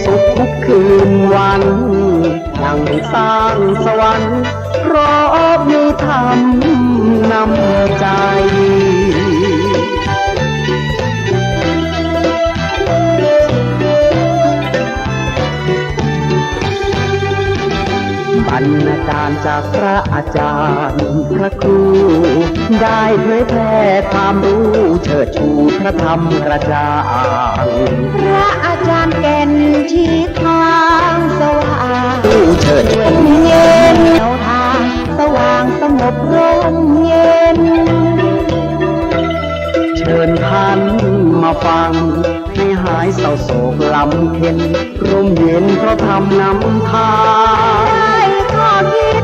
สุขทุกคืนวันยังสร้างสวรรค์เพราะมีธรรมนำใจบรรณาการจากพระอาจารย์พระครูได้เผยแพร่ความรู้เชิดชูพระธรรมกระจ่างพระอาจารย์แก่นชี้ทางสว่างเชิดชูเย็นแนวทางสว่างสงบร่มเย็นเชิญท่านมาฟังให้หายเศร้าโศกลำเค็ญร่มเย็นเพราะธรรมนำพาได้ข้อคิด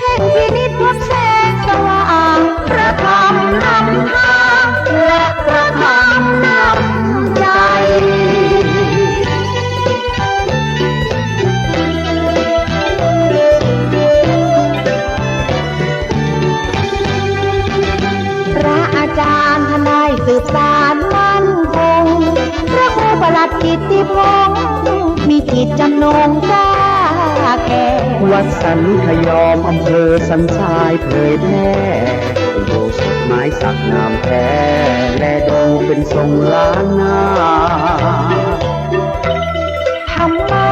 แห่งพินิจพบแสงสว่างพระธรรมนำทางและพระธรรมนำใจพระอาจารย์ท่านได้สืบสานมั่นคงพระครูประหลัดกิตติพงศ์มีจิตจำนงกล้าแก่วัดสันขยอมอำเภอสันทรายเผยแพร่อุโบสถไม้สักงามแท้และดูเป็นทรงล้านนาธรรมะ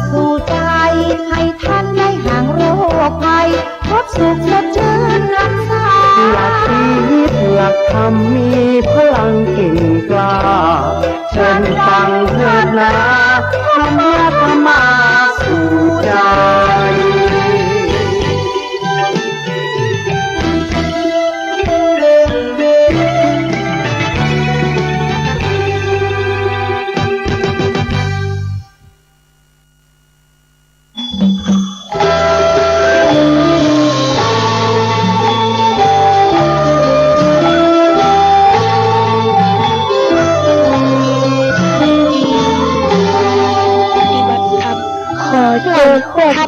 สู่ใจให้ท่านได้ห่างโรคภัยพบสุขสดชื่นรักษาหลักชีวิตหลักธรรมมีพลังเก่งกล้าเชิญฟังเถิดนะธรรมะธรรมาสู่ใจ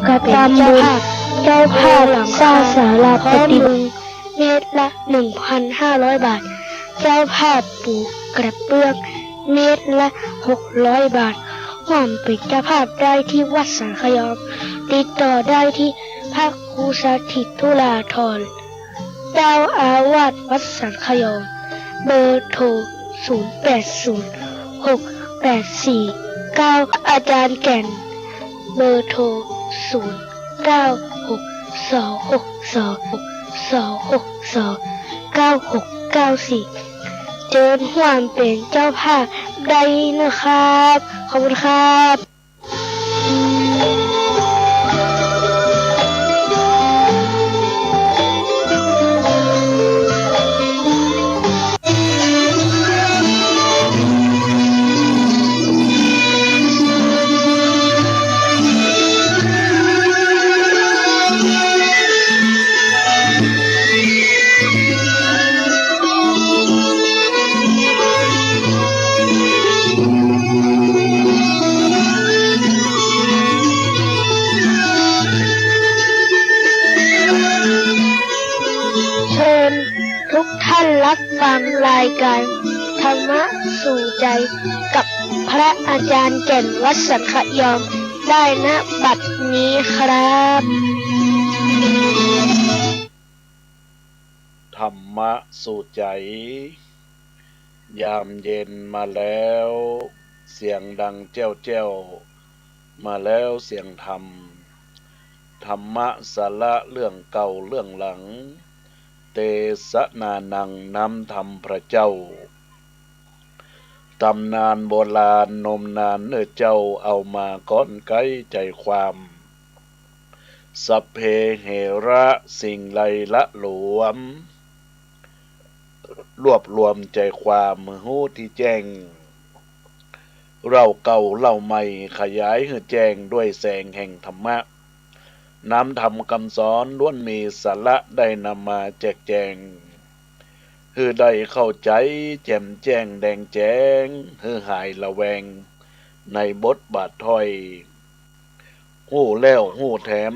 กระทำบุญเจ้าภาพสร้างศาลาปฏิบัติเมตรละ 1,500 บาทเจ้าภาพปลูกกระเบื้องเมตรละ600 บาทร่วมเป็นเจ้าภาพได้ที่วัดสังขยอมติดต่อได้ที่พระครูสถิตธุราธรเจ้าอาวาสวัดสังขยอมเบอร์โทร080684 อาจารย์แก่นเบอร์โทร0962626264เจิญห่วมเป็นเจ้าภาพได้นะครับขอบคุณครับรับฟังรายการธรรมะสู่ใจกับพระอาจารย์แก่นวัดสังขยอมได้ณบัดนี้ครับธรรมะสู่ใจยามเย็นมาแล้วเสียงดังแจ้วแจ้วมาแล้วเสียงธรรมธรรมะสาระเรื่องเก่าเรื่องหลังเตสนานังน้ำธรรมพระเจ้าตำนานโบราณนมนานเนื้อเจ้าเอามาก้อนไกใจความสัพเพเหระสิ่งไรละหลวมรวบรวมใจความหูที่แจ้งเราเก่าเล่าใหม่ขยายให้แจ้งด้วยแสงแห่งธรรมะน้ำธรรมคำสอนล้วนมีสาระได้นำมาแจกแจงให้ได้เข้าใจแจ่มแจ้งแดงแจ้งให้หายละแวงในบทบาทถ้อยหู้แล้วหู้แถม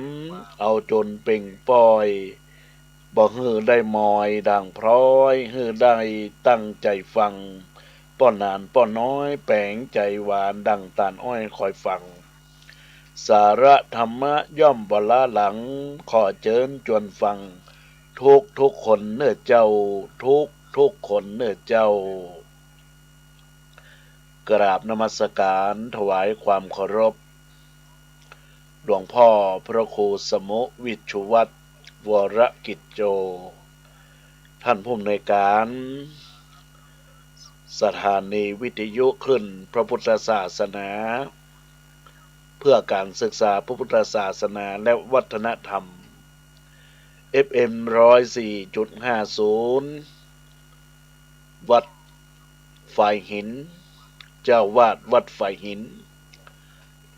เอาจนเป่งปอย บ่ฮือได้มอยดังพร้อยฮือได้ตั้งใจฟัง ป้อนนานป้อนน้อยแปลงใจหวานดังตาลอ้อยคอยฟังสาระธรรมะย่อมบ่ละหลังขอเจิญจวนฟังทุกคนเนื้อเจ้าทุกคนเนื้อเจ้ากราบนมัสการถวายความเคารพหลวงพ่อพระครูสมุวิชุวัฒน์วรกิจโจท่านผู้อำนวยการสถานีวิทยุคลื่นพระพุทธศาสนาเพื่อการศึกษาพระพุทธศาสนาและวัฒนธรรม FM 104.50 วัดฝ่ายหินเจ้าวาดวัดฝ่ายหิน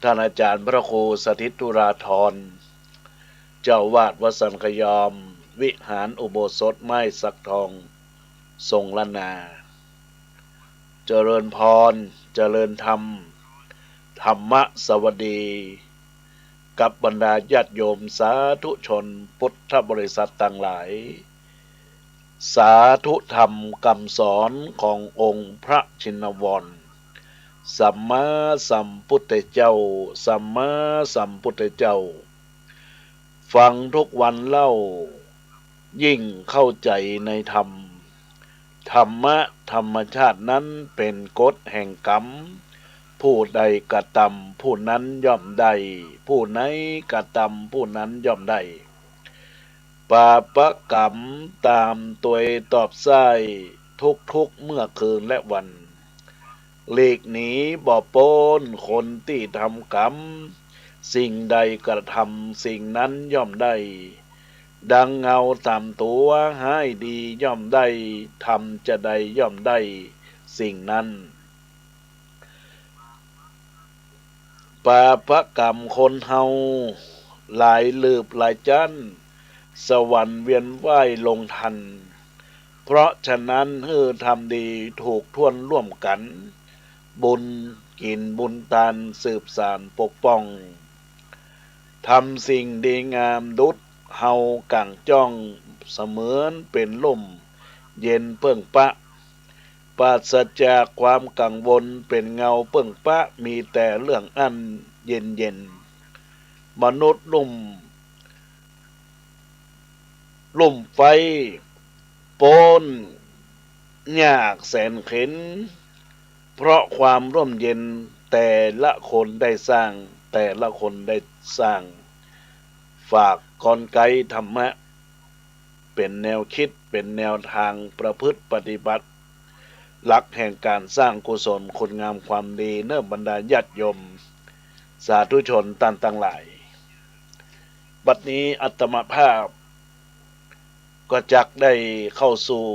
ท่านอาจารย์พระครูสถิตตุราธรเจ้าวาดวัดสันขยอมวิหารอุโบสถไม้สักทองทรงละนาเจริญพรเจริญธรรมธรรมสวัสดีกับบรรดาญาติโยมสาธุชนพุทธบริษัทต่างหลายสาธุธรรมคำสอนขององค์พระชินวรสัมมาสัมพุทธเจ้าสัมมาสัมพุทธเจ้าฟังทุกวันเล่ายิ่งเข้าใจในธรรมธรรมะธรรมชาตินั้นเป็นกฎแห่งกรรมผู้ใดกระทำผู้นั้นย่อมได้ผู้ไหนกระทำผู้นั้นย่อมได้ปาปกรรมตามตัวตอบไส้ทุกเมื่อคืนและวันหลีกหนีบ่พ้นคนที่ทำกรรมสิ่งใดกระทำสิ่งนั้นย่อมได้ดังเงาตามตัวให้ดีย่อมได้ทำจะได้ย่อมได้สิ่งนั้นปาปกรรมคนเฮาหลายลืบหลายจันสวรรค์เวียนว่ายลงทันเพราะฉะนั้นทำดีถูกท่วนร่วมกันบุญกินบุญตานสืบสานปกป้องทำสิ่งดีงามดุจเฮากังจ้องเสมือนเป็นลมเย็นเพิ่งปะปราศจากความกังวลเป็นเงาเพิ่งปะมีแต่เรื่องอันเย็นมนุษย์ลุ่มไฟโปนยากแสนเข็นเพราะความร่มเย็นแต่ละคนได้สร้างฝากกลไกธรรมะเป็นแนวคิดเป็นแนวทางประพฤติปฏิบัติหลักแห่งการสร้างกุศลคุณงามความดีเนื่อบรรดาญาติโยมสาธุชนต่างหลายบัดนี้อัตมภาพก็จักได้เข้าสู่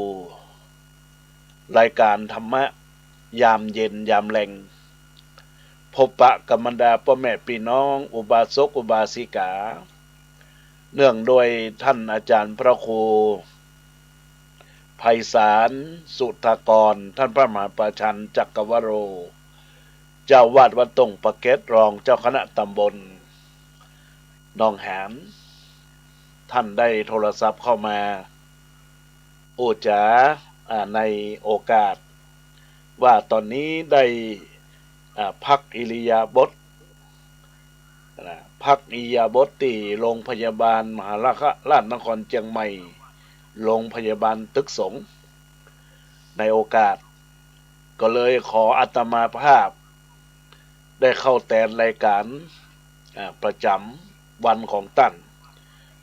รายการธรรมะยามเย็นยามแลงพบปะกับบรรดาพ่อแม่พี่น้องอุบาสกอุบาสิกาเนื่องโดยท่านอาจารย์พระครูไพศาลสุทธากรท่านพระมหาประชันจักรวโรเจ้าวาดวัดตงปะเกตรองเจ้าคณะตำบลหนองหานท่านได้โทรศัพท์เข้ามาโอจาในโอกาสว่าตอนนี้ได้พักอิริยาบถที่โรงพยาบาลมหาราชนครเชียงใหม่โรงพยาบาลตึกสงในโอกาสก็เลยขออาตมาภาพได้เข้าแทนรายการประจำวันของตั้น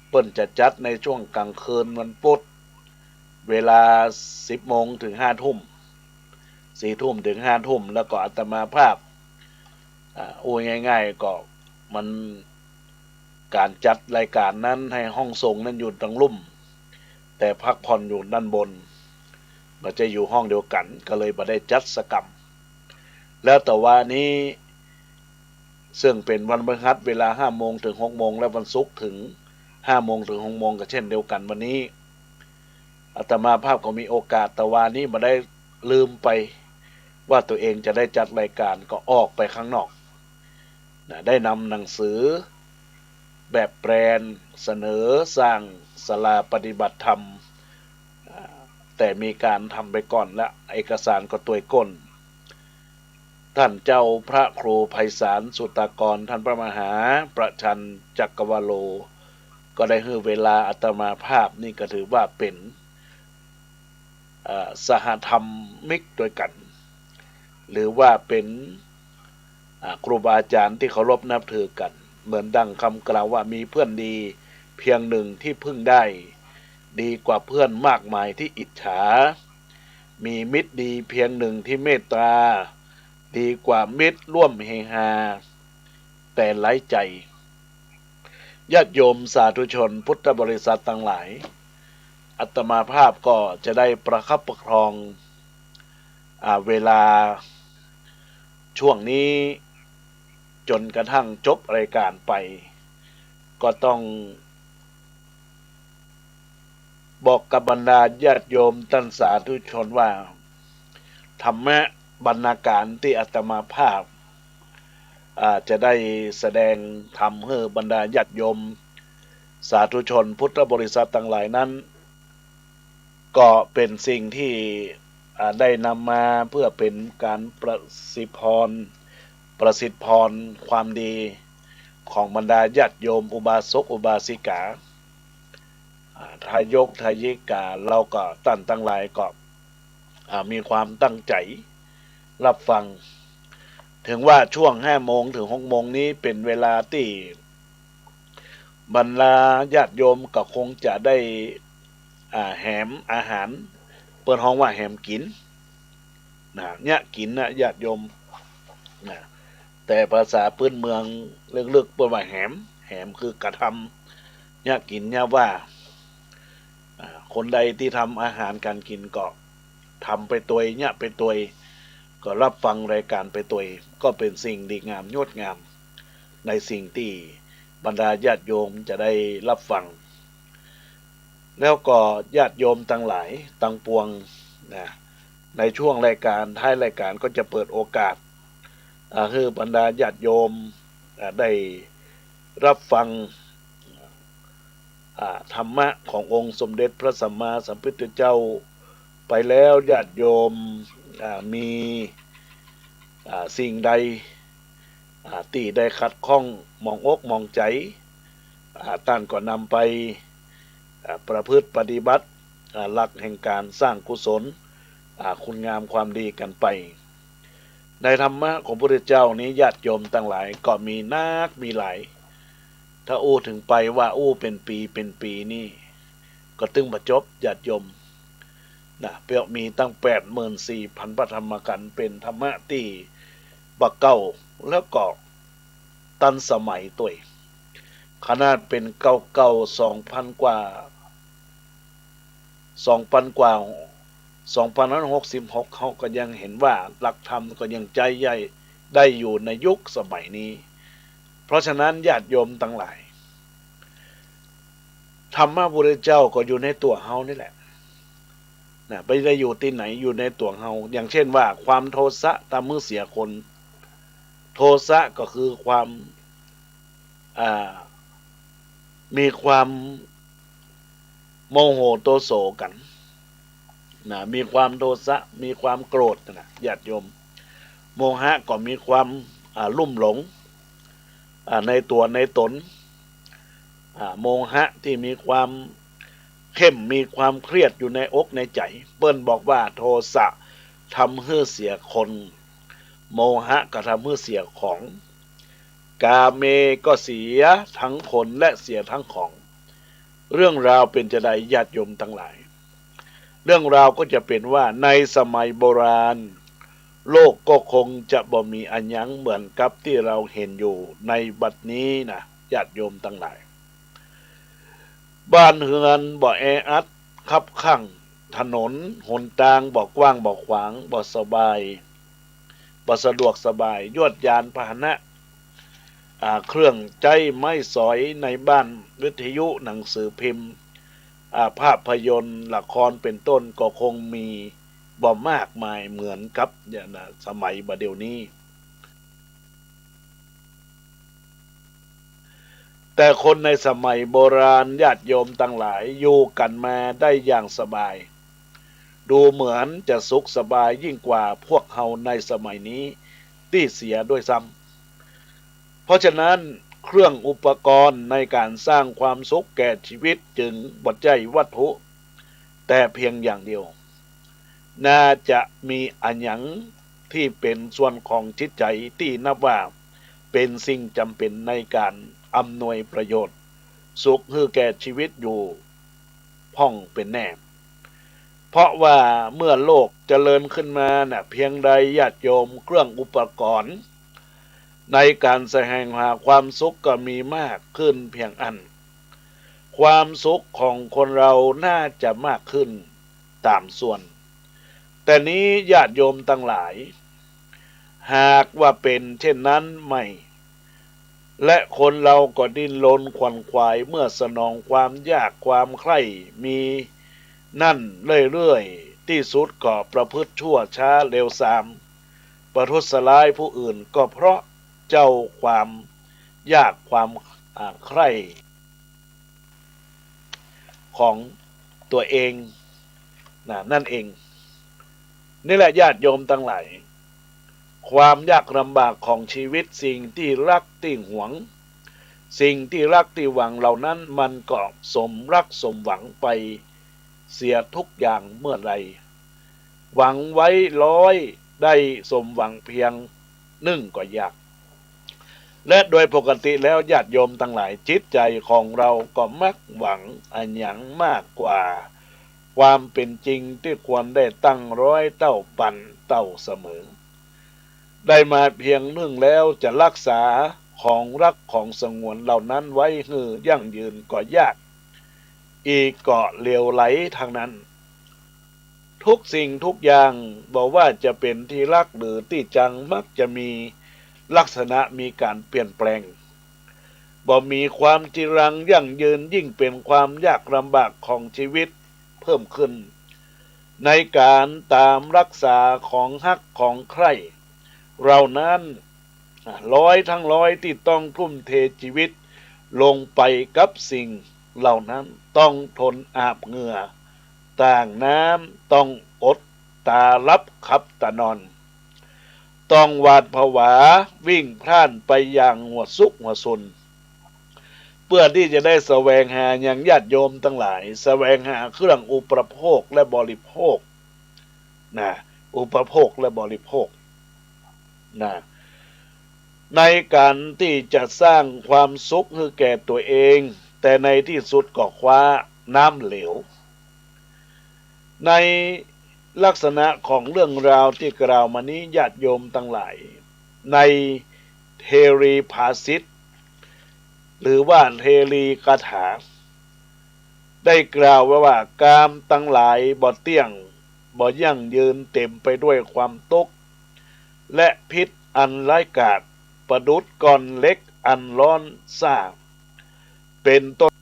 เปิ้นจะจัดในช่วงกลางคืนวันพุธเวลา 10 โมงถึง 5 ทุ่ม 4 ทุ่มถึง 5 ทุ่มแล้วก็อาตมาภาพง่ายๆก็มันการจัดรายการนั้นให้ห้องส่งนั้นอยู่ตรงลุ่มแต่พักผ่อนอยู่ด้านบนมันจะอยู่ห้องเดียวกันก็เลยบ่ได้จัดสกรรมแล้วแต่ว่านี้ซึ่งเป็นวันพฤหัสเวลา 5 โมงถึง 6 โมงและวันศุกร์ถึง 5 โมงถึง 6 โมงก็เช่นเดียวกันวันนี้อาตมาภาพก็มีโอกาสแต่ว่านี้บ่ได้ลืมไปว่าตัวเองจะได้จัดรายการก็ออกไปข้างนอกได้นำหนังสือแบบแปลนเสนอสร้างศาลาปฏิบัติธรรมแต่มีการทำไปก่อนและเอกสารก็ตัวก้น ท่านเจ้าพระครูไพศาลสุตากรท่านพระมหาประชันจักรวโล ก็ได้ให้เวลาอาตมาภาพนี่ก็ถือว่าเป็นสหธรรมิกด้วยกัน หรือว่าเป็นครูบาอาจารย์ที่เคารพนับถือกัน เหมือนดังคำกล่าวว่ามีเพื่อนดีเพียงหนึ่งที่พึ่งได้ดีกว่าเพื่อนมากมายที่อิจฉามีมิตรดีเพียงหนึ่งที่เมตตาดีกว่ามิตรร่วมเฮฮาแต่ไร้ใจญาติโยมสาธุชนพุทธบริษัททั้งหลายอาตมาภาพก็จะได้ประคับประคองเวลาช่วงนี้จนกระทั่งจบรายการไปก็ต้องบอกกับบรรดาญาติโยมท่านสาธุชนว่าธรรมะบรรณาการที่อาตมาภาพจะได้แสดงธรรมให้บรรดาญาติโยมสาธุชนพุทธบริษัททั้งหลายนั้นก็เป็นสิ่งที่ได้นำมาเพื่อเป็นการประสิทธิพรความดีของบรรดาญาติโยมอุบาสกอุบาสิกาทายกทายิกาเราก็ตั้งหลายก็มีความตั้งใจรับฟังถึงว่าช่วง5 โมงถึง6 โมงนี้เป็นเวลาที่บรรดาญาติโยมก็คงจะได้แหมอาหารเปิดห้องว่าแหมกินเนี่ยกินนะญาติโยมนะแต่ภาษาพื้นเมืองเลือกๆเปิดว่าแหมคือกระทำเนี่ยกินเนี่ยว่าคนใดที่ทำอาหารการกินก็ทำไปตัวเนี่ยไปตัวก็รับฟังรายการไปตัวก็เป็นสิ่งดีงามงดงามในสิ่งที่บรรดาญาติโยมจะได้รับฟังแล้วก็ญาติโยมทั้งหลายตั้งปวงนะในช่วงรายการท้ายรายการก็จะเปิดโอกาสให้บรรดาญาติโยมได้รับฟังธรรมะขององค์สมเด็จพระสัมมาสัมพุทธเจ้าไปแล้วญาติโยมมีสิ่งใดที่ได้ขัดข้องมองอกมองใจท่านก็นำไปประพฤติปฏิบัติหลักแห่งการสร้างกุศลคุณงามความดีกันไปในธรรมะของพระพุทธเจ้านี้ญาติโยมทั้งหลายก็มีนักมีหลายถ้าอู้ถึงไปว่าอู้เป็นปีนี่ก็ตึงบรรจบญาติโยมนะเปียกมีตั้ง 84,000 พระธรรมกันธ์เป็นธรรมะที่บักเก่าแล้วก็ตันสมัยตัวขนาดเป็นเก่า 2,000 กว่า 2,066เขาก็ยังเห็นว่าหลักธรรมก็ยังใจใหญ่ได้อยู่ในยุคสมัยนี้เพราะฉะนั้นญาติโยมทั้งหลายธรรมะพระพุทธเจ้าก็อยู่ในตัวเฮานี่แหละนะไม่ได้อยู่ที่ไหนอยู่ในตัวเฮาอย่างเช่นว่าความโทสะตามมือเสียคนโทสะก็คือความมีความโมโหโตโสกันนะมีความโทสะมีความโกรธนะญาติโยมโมหะก็มีความลุ่มหลงในตัวในตนโมหะที่มีความเข้มมีความเครียดอยู่ในอกในใจเปิ้นบอกว่าโทสะทำให้เสียคนโมหะก็ทำให้เสียของกาเมก็เสียทั้งคนและเสียทั้งของเรื่องราวเป็นจะใดญาติโยมทั้งหลายเรื่องราวก็จะเป็นว่าในสมัยโบราณโลกก็คงจะบ่มีอันยังเหมือนกับที่เราเห็นอยู่ในบัดนี้นะญาติโยมทั้งหลายบ้านเฮือนบ่แออัดคับข้างถนนหนทางบ่กว้างบ่ขวางบ่สบายบ่สะดวกสบายยวดยานพาหนะเครื่องใจไม้สอยในบ้านวิทยุหนังสือพิมพ์ภาพยนตร์ละครเป็นต้นก็คงมีบ่มากมายเหมือนกับสมัยบัดเดี๋ยวนี้แต่คนในสมัยโบราณญาติโยมทั้งหลายอยู่กันมาได้อย่างสบายดูเหมือนจะสุขสบายยิ่งกว่าพวกเฮาในสมัยนี้ ที่เสียด้วยซ้ำเพราะฉะนั้นเครื่องอุปกรณ์ในการสร้างความสุขแก่ชีวิตจึงบ่ใช่วัตถุแต่เพียงอย่างเดียวน่าจะมีอันหยังที่เป็นส่วนของจิตใจที่นับว่าเป็นสิ่งจำเป็นในการอำนวยประโยชน์สุขให้แก่ชีวิตอยู่พ่องเป็นแน่เพราะว่าเมื่อโลกเจริญขึ้นมาเพียงใดญาติโยมเครื่องอุปกรณ์ในการแสวงหาความสุขก็มีมากขึ้นเพียงอันความสุขของคนเราน่าจะมากขึ้นตามส่วนแต่นี้ญาติโยมทั้งหลายหากว่าเป็นเช่นนั้นไม่และคนเราก็ดิ้นรนขวนขวายเมื่อสนองความยากความใคร่มีนั่นเรื่อยๆที่สุดก็ประพฤติชั่วช้าเร็วทรามประทุษร้ายผู้อื่นก็เพราะเจ้าความยากความใคร่ของตัวเองนั่นเองนี่แหละญาติโยมทั้งหลายความยากลำบากของชีวิตสิ่งที่รักที่หวงสิ่งที่รักที่หวังเหล่านั้นมันก็สมรักสมหวังไปเสียทุกอย่างเมื่อไรหวังไว้ร้อยได้สมหวังเพียงหนึ่งก็ยากและโดยปกติแล้วญาติโยมทั้งหลายจิตใจของเราก็มักหวังอันหยังมากกว่าความเป็นจริงที่ควรได้ตั้งร้อยเต้าปันเต้าเสมอได้มาเพียงหนึ่งแล้วจะรักษาของรักของสงวนเหล่านั้นไว้ให้ยั่งยืนก็ยากอีกก็เลวไหลทางนั้นทุกสิ่งทุกอย่างบอกว่าจะเป็นที่รักหรือที่จังมักจะมีลักษณะมีการเปลี่ยนแปลงบ่มีความจีรังยั่งยืนยิ่งเป็นความยากลำบากของชีวิตเพิ่มขึ้นในการตามรักษาของฮักของใคร่เรานั้นร้อยทั้งร้อยที่ต้องทุ่มเทชีวิตลงไปกับสิ่งเหล่านั้นต้องทนอาบเหงื่อต่างน้ำต้องอดตารับขับตานอนต้องหวาดผวาวิ่งพล่านไปอย่างหัวซุกหัวซุนเพื่อที่จะได้แสวงหาอย่างญาติโยมทั้งหลายแสวงหาเครื่องอุปโภคและบริโภคอุปโภคและบริโภคในการที่จะสร้างความสุขให้แก่ตัวเองแต่ในที่สุดก็คว้าน้ำเหลวในลักษณะของเรื่องราวที่กล่าวมานี้ญาติโยมทั้งหลายในเทรีภาษิตหรือว่าเทรีคาถาได้กล่าวไว้ว่ากามทั้งหลายบ่เที่ยงบ่ยั่งยืนเต็มไปด้วยความทุกข์และพิษอันร้ายกาจประดุจก้อนเล็กอันร้อนซ่าเป็นต้น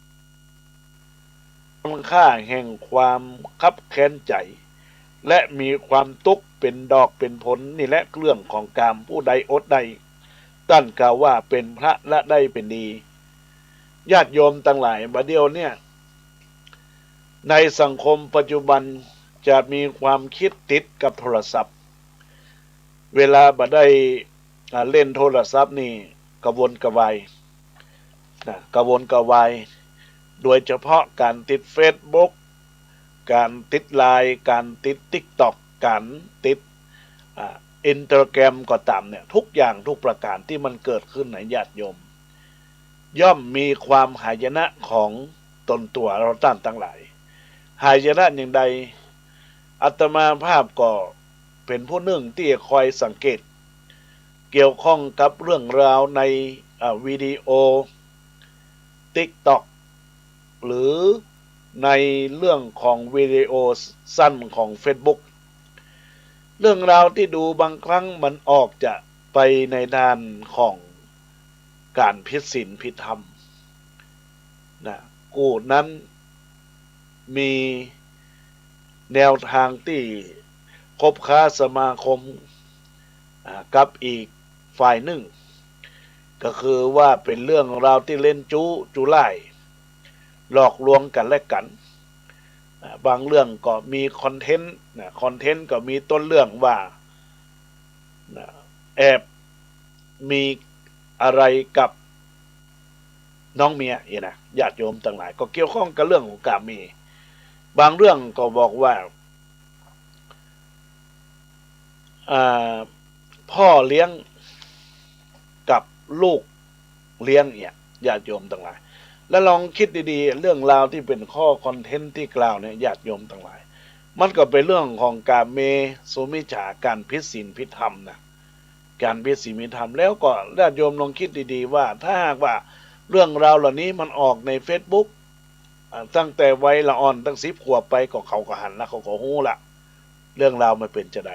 ค่าแห่งความคับแค้นใจและมีความทุกข์เป็นดอกเป็นผลนี่แหละเรื่องของกามผู้ใดอดใดตั้นกล่าวว่าเป็นพระและได้เป็นดีญาติโยมทั้งหลายบัดเดียวเนี่ยในสังคมปัจจุบันจะมีความคิดติดกับโทรศัพท์เวลาบัดได้เล่นโทรศัพท์นี่กระวนกระวายโดยเฉพาะการติด Facebook การติดไลน์การติด TikTok การติดInstagram ก็ตามเนี่ยทุกอย่างทุกประการที่มันเกิดขึ้นในญาติโยมย่อมมีความหายนะของตนตัวเราท่านทั้งหลายหายนะอย่างใดอาตมาภาพก็เป็นผู้หนึ่งที่คอยสังเกตเกี่ยวข้องกับเรื่องราวในวิดีโอ TikTok หรือในเรื่องของวิดีโอสั้นของ Facebook เรื่องราวที่ดูบางครั้งมันออกจะไปในด้านของการผิดศีลผิดธรรมกูนั้นมีแนวทางที่คบค้าสมาคมกับอีกฝ่ายหนึ่งก็คือว่าเป็นเรื่องราวที่เล่นจุไล่หลอกลวงกันและกันบางเรื่องก็มีคอนเทนต์ก็มีต้นเรื่องว่าแอบ มีอะไรกับน้องเมียนะญาติโยมต่างหลายก็เกี่ยวข้องกับเรื่องของกาเมบางเรื่องก็บอกว่าพ่อเลี้ยงกับลูกเลี้ยงเนี่ยญาติโยมต่างหลายแล้วลองคิดดีๆเรื่องราวที่เป็นข้อคอนเทนต์ที่กล่าวเนี่ยญาติโยมต่างหลายมันก็เป็นเรื่องของกาเมสุมิจฉาการผิดศีลผิดธรรมนะการผิดศีลผิดธรรมแล้วก็ญาติโยมลองคิดดีๆว่าถ้าหากว่าเรื่องราวเหล่านี้มันออกใน Facebook ตั้งแต่วัยละอ่อนตั้ง10 ขวบไปก็เขาก็หันแล้วเขาก็ฮู้ละเรื่องราวมันเป็นจะใด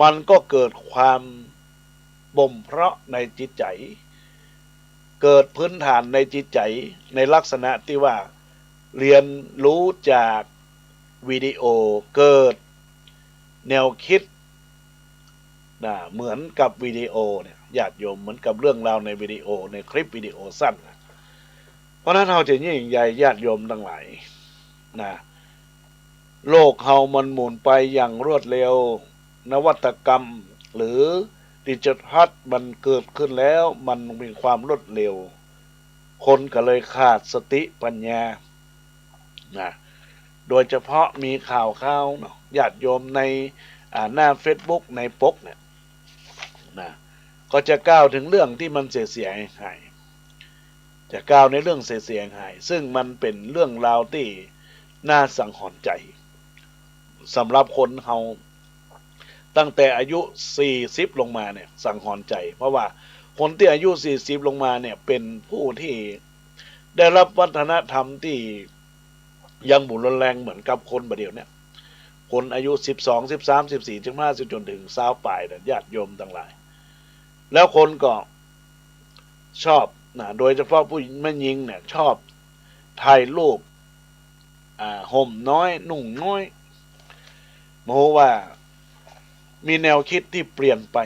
มันก็เกิดความบ่มเพาะในจิตใจเกิดพื้นฐานในจิตใจในลักษณะที่ว่าเรียนรู้จากวิดีโอเกิดแนวคิดเหมือนกับวิดีโอเนี่ยญาติโยมเหมือนกับเรื่องราวในวิดีโอในคลิปวิดีโอสั้นเพราะนั้นเราจะยิ่งใหญ่ญาติโยมทั้งหลายนะโลกเฮามันหมุนไปอย่างรวดเร็วนวัตกรรมหรือดิจิทัลมันเกิดขึ้นแล้วมันมีความรวดเร็วคนก็เลยขาดสติปัญญานะโดยเฉพาะมีข่าวเนาะญาติโยมในหน้า Facebook ในปกเนี่ยนะก็จะกล่าวถึงเรื่องที่มันเสียหายจะกล่าวในเรื่องเสียหายซึ่งมันเป็นเรื่องราวที่น่าสังหรณ์ใจสำหรับคนเฮาตั้งแต่อายุ40ลงมาเนี่ยสังหรณ์ใจเพราะว่าคนที่อายุ40ลงมาเนี่ยเป็นผู้ที่ได้รับวัฒนธรรมที่ยังหมุนแรงเหมือนกับคนบัดเดี๋ยวเนี่ยคนอายุ12 13 14 15จนถึง20ปลายเนี่ยญาติโยมทั้งหลายแล้วคนก็ชอบโดยเฉพาะผู้แม่หญิงเนี่ยชอบถ่ายรูปห่มน้อยนุ่งน้อยโมว่ามีแนวคิดที่เปลี่ยนไป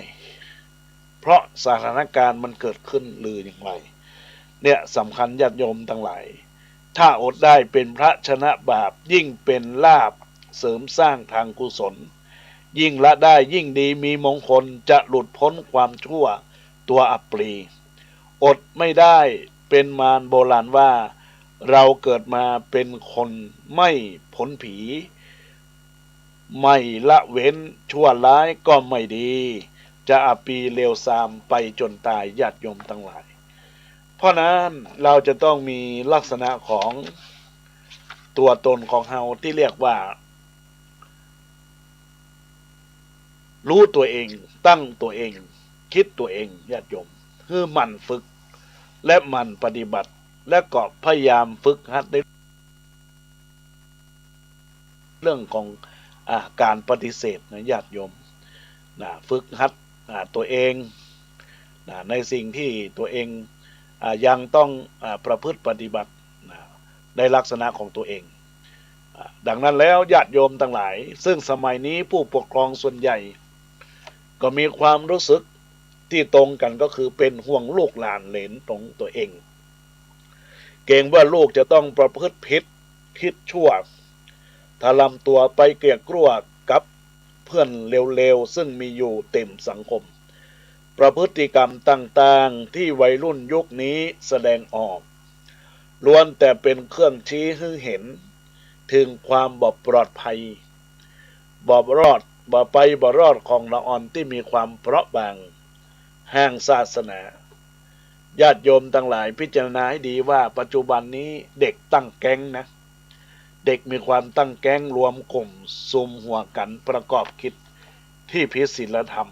เพราะสถานการณ์มันเกิดขึ้นหรืออย่างไรเนี่ยสำคัญญาติโยมทั้งหลายถ้าอดได้เป็นพระชนะบาปยิ่งเป็นลาภเสริมสร้างทางกุศลยิ่งละได้ยิ่งดีมีมงคลจะหลุดพ้นความชั่วตัวอัปรีอดไม่ได้เป็นมารโบราณว่าเราเกิดมาเป็นคนไม่พ้นผีไม่ละเว้นชั่วร้ายก็ไม่ดีจะอับปีเลวทรามไปจนตายญาติโยมทั้งหลายเพราะนั้นเราจะต้องมีลักษณะของตัวตนของเฮาที่เรียกว่ารู้ตัวเองตั้งตัวเองคิดตัวเองญาติโยมคือหมั่นฝึกและหมั่นปฏิบัติและก็พยายามฝึกหัดในเรื่องของการปฏิเสธนะญาติโยมฝึกหัดตัวเองในสิ่งที่ตัวเองยังต้องประพฤติปฏิบัติในลักษณะของตัวเองดังนั้นแล้วญาติโยมทั้งหลายซึ่งสมัยนี้ผู้ปกครองส่วนใหญ่ก็มีความรู้สึกที่ตรงกันก็คือเป็นห่วงลูกหลานเหลนตรงตัวเองเกรงว่าลูกจะต้องประพฤติผิดคิดชั่วทะลำตัวไปเกลียกกลัวกับเพื่อนเลวๆซึ่งมีอยู่เต็มสังคมประพฤติกรรมต่างๆที่วัยรุ่นยุคนี้แสดงออกล้วนแต่เป็นเครื่องชี้ให้เห็นถึงความบ่ปลอดภัยบ่รอดของละอ่อนที่มีความเปราะบางแห่งศาสนาญาติโยมทั้งหลายพิจารณาให้ดีว่าปัจจุบันนี้เด็กตั้งแก๊งนะเด็กมีความตั้งแก๊งรวมกลุ่มซุมหัวกันประกอบคิดที่ผิดศีลธรรม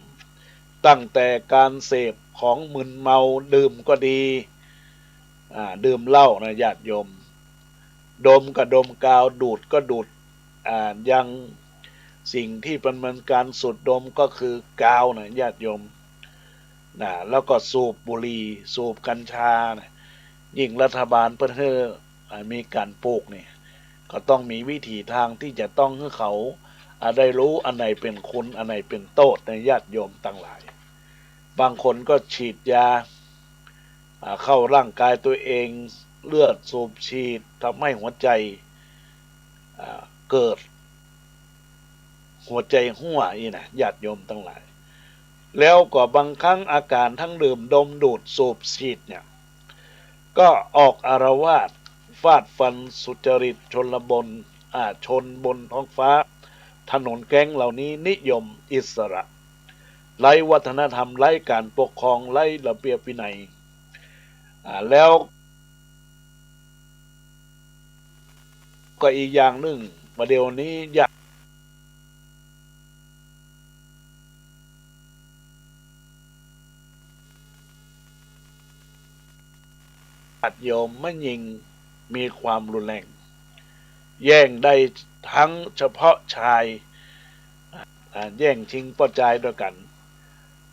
ตั้งแต่การเสพของมึนเมาดื่มก็ดีดื่มเหล้านะญาติโยมดมก็ดมกาวดูดก็ดูดยังสิ่งที่เป็นการสูดดมก็คือกาวนะญาติโยมแล้วก็สูบบุหรี่สูบกัญชานะยิ่งรัฐบาลเพื่อให้มีการปลูกเนี่ยก็ต้องมีวิธีทางที่จะต้องให้เขาได้รู้อันไหนเป็นคุณอันไหนเป็นโทษในญาติโยมต่างหลายบางคนก็ฉีดยาเข้าร่างกายตัวเองเลือดสูบฉีดทำให้หัวใจเกิดหัวใจหัวนี่นะญาติโยมทั้งหลาย แล้วก็บางครั้งอาการทั้งดื่มดมดูดสูบฉีดเนี่ยก็ออกอารวาสฟาดฟันสุจริตชนบนชนบนท้องฟ้าถนนแก๊งเหล่านี้นิยมอิสระไร้วัฒนธรรมไร้การปกครองไร้ระเบียบวินัยแล้วก็อีกอย่างหนึ่งประเดี๋ยวนี้ญาติโยมไม่ยิงมีความรุนแรงแย่งได้ทั้งเฉพาะชายแย่งชิงป้อใจด้วยกัน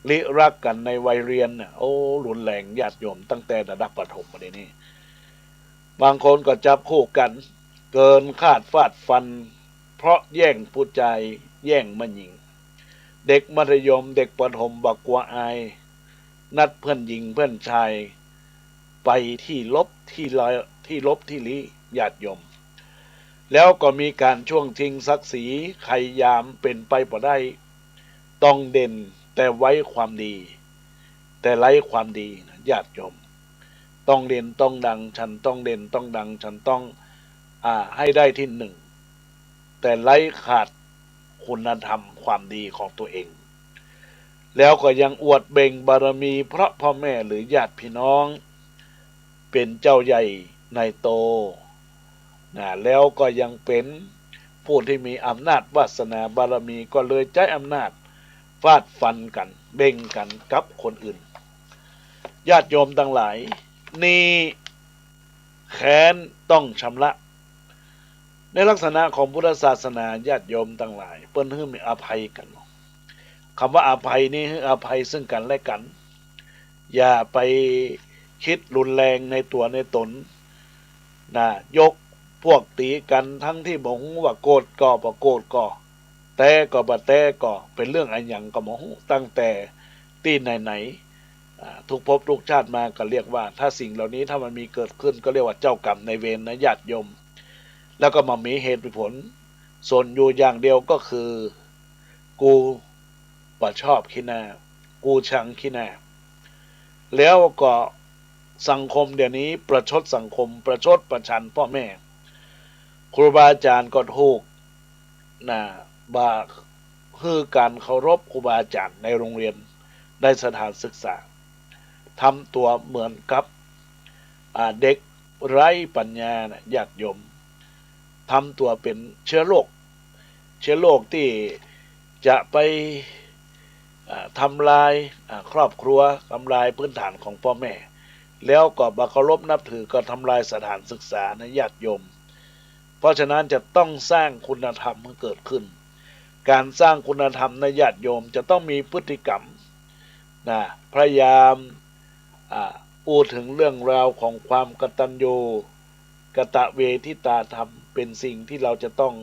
ลิรักกันในวัยเรียนโอ้รุนแรงญาติโยมตั้งแต่ระดับประถมมาเลยนี่บางคนก็จับคู่กันเกินคาดฟาดฟันเพราะแย่งผู้ใจแย่งมันหญิงเด็กมัธยมเด็กประถมบักกลัวอายนัดเพื่อนหญิงเพื่อนชายไปที่ลบที่ลี้ญาติโยมแล้วก็มีการช่วงชิงศักดิ์ศรีใครยามเป็นไปบ่ได้ต้องเด่นแต่ไว้ความดีแต่ไร้ความดีญาติโยมต้องเด่นต้องดังฉันต้องเด่นต้องดังฉันต้องให้ได้ที่หนึ่งแต่ไร้ขาดคุณธรรมความดีของตัวเองแล้วก็ยังอวดเบ่งบารมีเพราะพ่อแม่หรือญาติพี่น้องเป็นเจ้าใหญ่ในโตแล้วก็ยังเป็นผู้ที่มีอำนาจวาสนาบารมีก็เลยใช้อำนาจฟาดฟันกันเบ่งกันกับคนอื่นญาติโยมทั้งหลายนี่แค้นต้องชำระในลักษณะของพุทธศาสนาญาติโยมทั้งหลายเปิ้นให้มีอภัยกันคำว่าอภัยนี่คืออภัยซึ่งกันและกันอย่าไปคิดรุนแรงในตัวในตนยกพวกตีกันทั้งที่บอกว่าโกรธก็บ่โกรธก็แต่ก็บ่แต่ก็เป็นเรื่องอันหยังก็บ่ฮู้ตั้งแต่ที่ไหนทุกภพทุกชาติมาก็เรียกว่าถ้าสิ่งเหล่านี้ถ้ามันมีเกิดขึ้นก็เรียกว่าเจ้ากรรมในเวรนะญาติโยมแล้วก็มามีเหตุผลส่วนอยู่อย่างเดียวก็คือกูบ่ชอบขี้หน้ากูชังขี้หน้าแล้วก็สังคมเดี๋ยวนี้ประชดสังคมประชดประชันพ่อแม่ครูบาอาจารย์ก็ถูกบาคือการเคารพครูบาอาจารย์ในโรงเรียนในสถานศึกษาทำตัวเหมือนกับเด็กไร้ปัญญาญาติโยมทำตัวเป็นเชื้อโรคที่จะไปทำลายครอบครัวทำลายพื้นฐานของพ่อแม่แล้วก็บาเคารพนับถือก็ทำลายสถานศึกษานะญาติโยมเพราะฉะนั้นจะต้องสร้างคุณธรรมให้เกิดขึ้นการสร้างคุณธรรมในญาติโยมจะต้องมีพฤติกรรมพยายามพูดถึงเรื่องราวของความกตัญญูกตเวทิตาธรรมเป็นสิ่งที่เราจะต้อง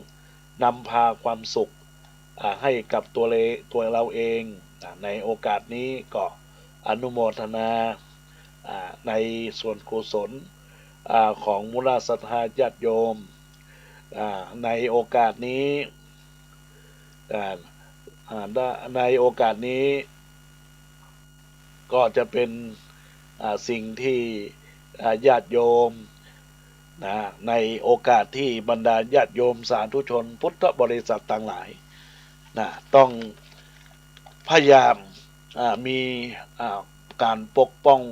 นำพาความสุขให้กับตัวเราเองในโอกาสนี้ก็อนุโมทนาในส่วนกุศลของมูลศรัทธาญาติโยมในโอกาสนี้ก็จะเป็นสิ่งที่ญาติโยมในโอกาสที่บรรดาญาติโยมสาธุชนพุทธบริษัทต่างหลายต้องพยายามมีการปกป้อง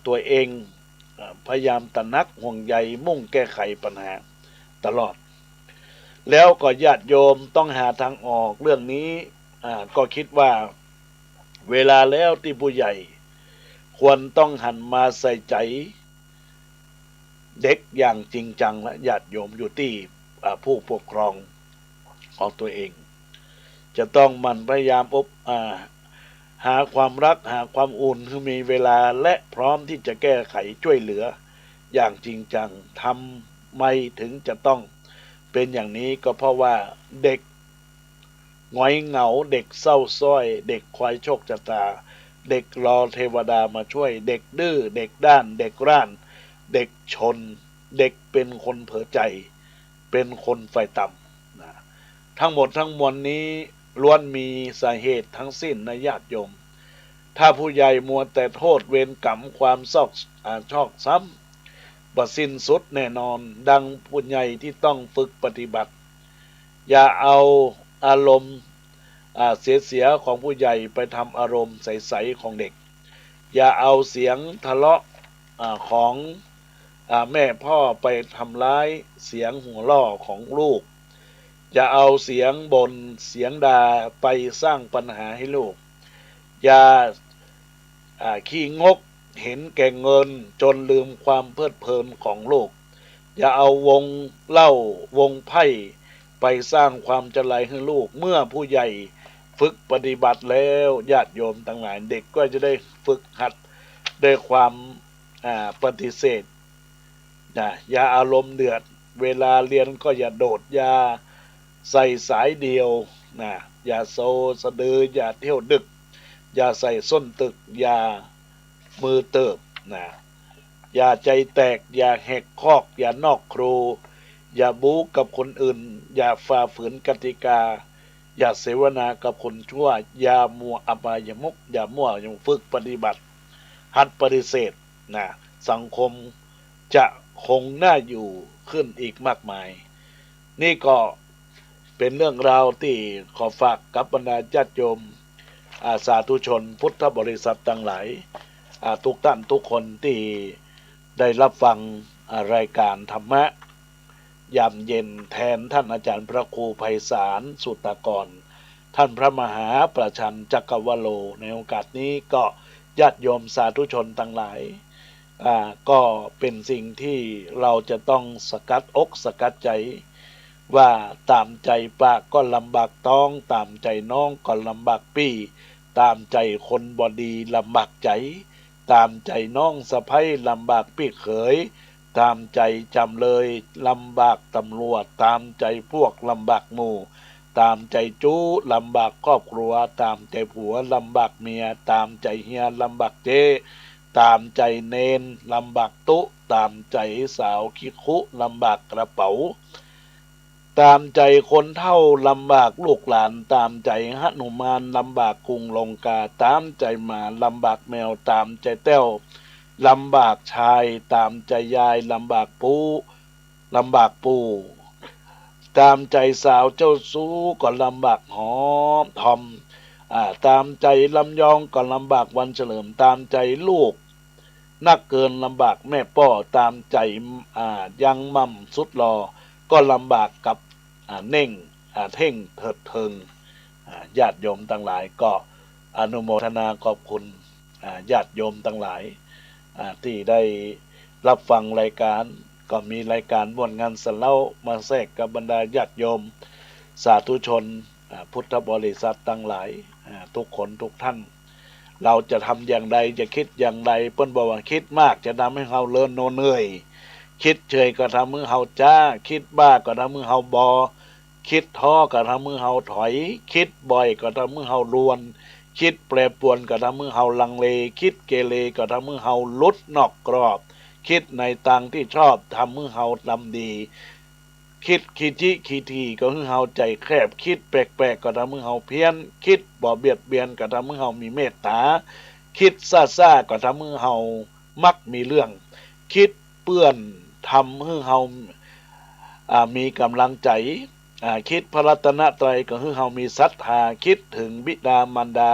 ตัวเองพยายามตระหนักห่วงใยมุ่งแก้ไขปัญหาตลอดแล้วก็ญาติโยมต้องหาทางออกเรื่องนี้ก็คิดว่าเวลาแล้วที่ผู้ใหญ่ควรต้องหันมาใส่ใจเด็กอย่างจริงจังและญาติโยมอยู่ที่ผู้ปกครองของตัวเองจะต้องมันพยายามหาความรักหาความอุ่นคือมีเวลาและพร้อมที่จะแก้ไขช่วยเหลืออย่างจริงจังทำไมถึงจะต้องเป็นอย่างนี้ก็เพราะว่าเด็กหงอยเหงาเด็กเศร้าส้อยเด็กควายโชคชะตาเด็กรอเทวดามาช่วยเด็กดื้อเด็กด้านเด็กร่านเด็กชนเด็กเป็นคนเผลอใจเป็นคนไฟต่ำทั้งหมดทั้งมวลนี้ ล้วนมีสาเหตุทั้งสิ้นนะญาติโยมถ้าผู้ใหญ่มัวแต่โทษเวรกรรมความชอกซ้ำบ่สิ้นสุดแน่นอนดังผู้ใหญ่ที่ต้องฝึกปฏิบัติอย่าเอาอารมณ์เสียของผู้ใหญ่ไปทำอารมณ์ใสๆของเด็กอย่าเอาเสียงทะเลาะของแม่พ่อไปทำร้ายเสียงหัวล่อของลูกอย่าเอาเสียงบ่นเสียงด่าไปสร้างปัญหาให้ลูกอย่าขี้งกเห็นแก่เงินจนลืมความเพลิดเพลินของลูกอย่าเอาวงเหล้าวงไพ่ไปสร้างความจลายให้ลูกเมื่อผู้ใหญ่ฝึกปฏิบัติแล้วญาติโยมทั้งหลายเด็กก็จะได้ฝึกหัดด้วยความปฏิเสธอย่าอารมณ์เดือดเวลาเรียนก็อย่าโดดอย่าใส่สายเดียวอย่าโซสะดืออย่าเที่ยวดึกอย่าใส่ส้นตึกอย่ามือเติบอย่าใจแตกอย่าแหกคอกอย่านอกครูอย่าบู๊กับคนอื่นอย่าฝ่าฝืนกติกาอย่าเสวนากับคนชั่วอย่ามัวอบายมุขอย่ามั่วยังฝึกปฏิบัติหัดปฏิเสธสังคมจะคงน่าอยู่ขึ้นอีกมากมายนี่ก็เป็นเรื่องราวที่ขอฝากกับบรรดาญาติโยมสาธุชนพุทธบริษัททั้งหลายทุกท่านทุกคนที่ได้รับฟังรายการธรรมะยามเย็นแทนท่านอาจารย์พระครูไพศาลสุตตกรท่านพระมหาประชันจักรวโลในโอกาสนี้ก็ญาติโยมสาธุชนทั้งหลายก็เป็นสิ่งที่เราจะต้องสกัดอกสกัดใจว่าตามใจปากก็ลำบากต้องตามใจน้องก็ลำบากปี้ตามใจคนบอดีลำบากใจตามใจน้องสะใภ้ลำบากพี่เขยตามใจจำเลยลำบากตำรวจตามใจพวกลำบากหมู่ตามใจจู้ลำบากครอบครัวตามใจผัวลำบากเมียตามใจเฮียลำบากเจตามใจเนนลำบากตุตามใจสาวคิคุลำบากกระเป๋าตามใจคนเฒ่าลำบากลูกหลานตามใจหนุมานลำบากกรุงลงกาตามใจหมาลำบากแมวตามใจแต้วลำบากชายตามใจยายลำบากลำบากปู่ตามใจสาวเจ้าสู้ก็ลำบากหอมทอมตามใจลำยองก็ลำบากวันเฉลิมตามใจลูกนักเกินลำบากแม่ป้อตามใจยังมั่มสุดรอก็ลำบากกับเน่งเท่งเถิดเทิงญาติโยมทั้งหลายก็อนุโมทนาขอบคุณญาติโยมทั้งหลายที่ได้รับฟังรายการก็มีรายการม่วนงานสเล่ามาแทรกกับบรรดาญาติโยมสาธุชนพุทธบริษัททั้งหลายทุกคนทุกท่านเราจะทำอย่างใดจะคิดอย่างใดเปิ้นบอกว่าคิดมากจะทำให้เราเลินโนเหนื่อยคิดเฉยก็ทำมือเฮาจ้าคิดบ้าก็ทำมือเฮาบอคิดท้อก็ทำมือเฮาถอยคิดบ่อยก็ทำมือเฮาลวนคิดแปรปรวนก็ทำมือเฮาลังเลคิดเกเรก็ทำมือเฮาลุดนอกกรอบคิดในทางที่ชอบทำมือเฮาลำดีคิดขี้จิขี้ทีก็มือเฮาใจแคบคิดแปลกๆก็ทำมือเฮาเพี้ยนคิดบ่เบียดเบียนก็ทำมือเฮามีเมตตาคิดซ่าๆก็ทำมือเฮามักมีเรื่องคิดเปื้อนทำให้เฮามีกำลังใจคิดพระรัตนตรัยก็ให้เฮามีศรัทธาคิดถึงบิดามารดา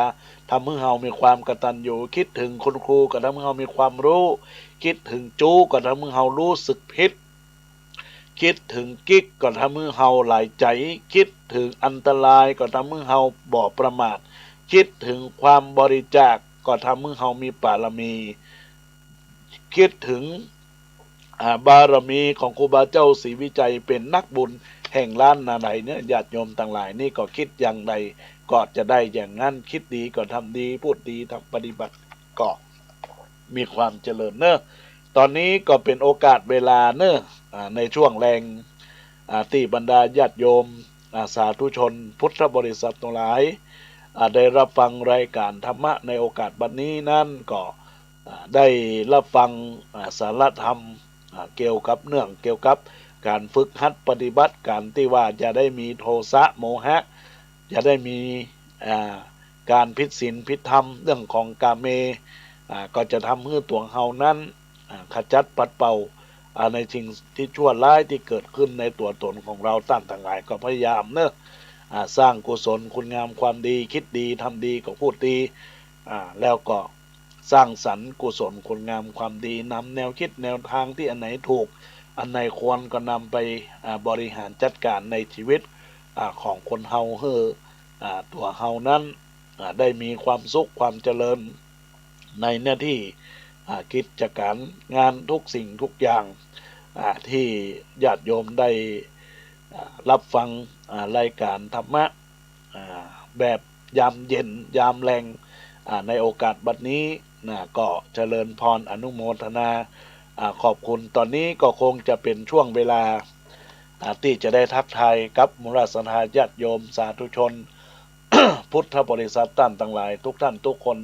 ทำให้เฮามีความกตัญญูคิดถึงคุณครูก็ทำให้เฮามีความรู้คิดถึงจู้ก็ทำให้เฮารู้สึกผิดคิดถึงกิ๊กก็ทำให้เฮาหลายใจคิดถึงอันตรายก็ทำให้เฮาบ่ประมาทคิดถึงความบริจาคก็ทำให้เฮามีบารมีคิดถึงบารมีของครูบาเจ้าศรีวิจัยเป็นนักบุญแห่งล้านนาไหนเนี่ยญาติโยมทั้งหลายนี่ก็คิดอย่างใดก็จะได้อย่างนั้นคิดดีก็ทำดีพูดดีทำปฏิบัติก็มีความเจริญเนอะตอนนี้ก็เป็นโอกาสเวลาเนอะในช่วงแรงที่บรรดาญาติโยมสาธุชนพุทธบริษัททั้งหลายได้รับฟังรายการธรรมะในโอกาสบัดนี้นั่นก็ได้รับฟังสารธรรมเกี่ยวกับการฝึกหัดปฏิบัติการที่ว่าจะได้มีโทสะโมหะ อย่าได้มีการผิดศีลผิดธรรมเรื่องของกาเมก็จะทำให้ตัวเฮานั้นขจัดปัดเป่าในสิ่งที่ชั่วร้ายที่เกิดขึ้นในตัวตนของเราท่านทั้งหลายก็พยายามเนอะสร้างกุศลคุณงามความดีคิดดีทำดีก็พูดดีแล้วก็สร้างสรรค์กุศลคุณงามความดีนำแนวคิดแนวทางที่อันไหนถูกอันไหนควรก็นำไปบริหารจัดการในชีวิตของคนเฮาให้ตัวเฮานั้นได้มีความสุขความเจริญในหน้าที่กิจการงานทุกสิ่งทุกอย่างที่ญาติโยมได้รับฟังรายการธรรมะแบบยามเย็นยามแรงในโอกาสบัดนี้ก็เจริญพรอนุโมทนาขอบคุณตอนนี้ก็คงจะเป็นช่วงเวลาที่จะได้ทักทายกับมุราสธาญาติโยมสาธุชน พุทธบริษัทท่านทั้งหลายทุกท่านทุกคน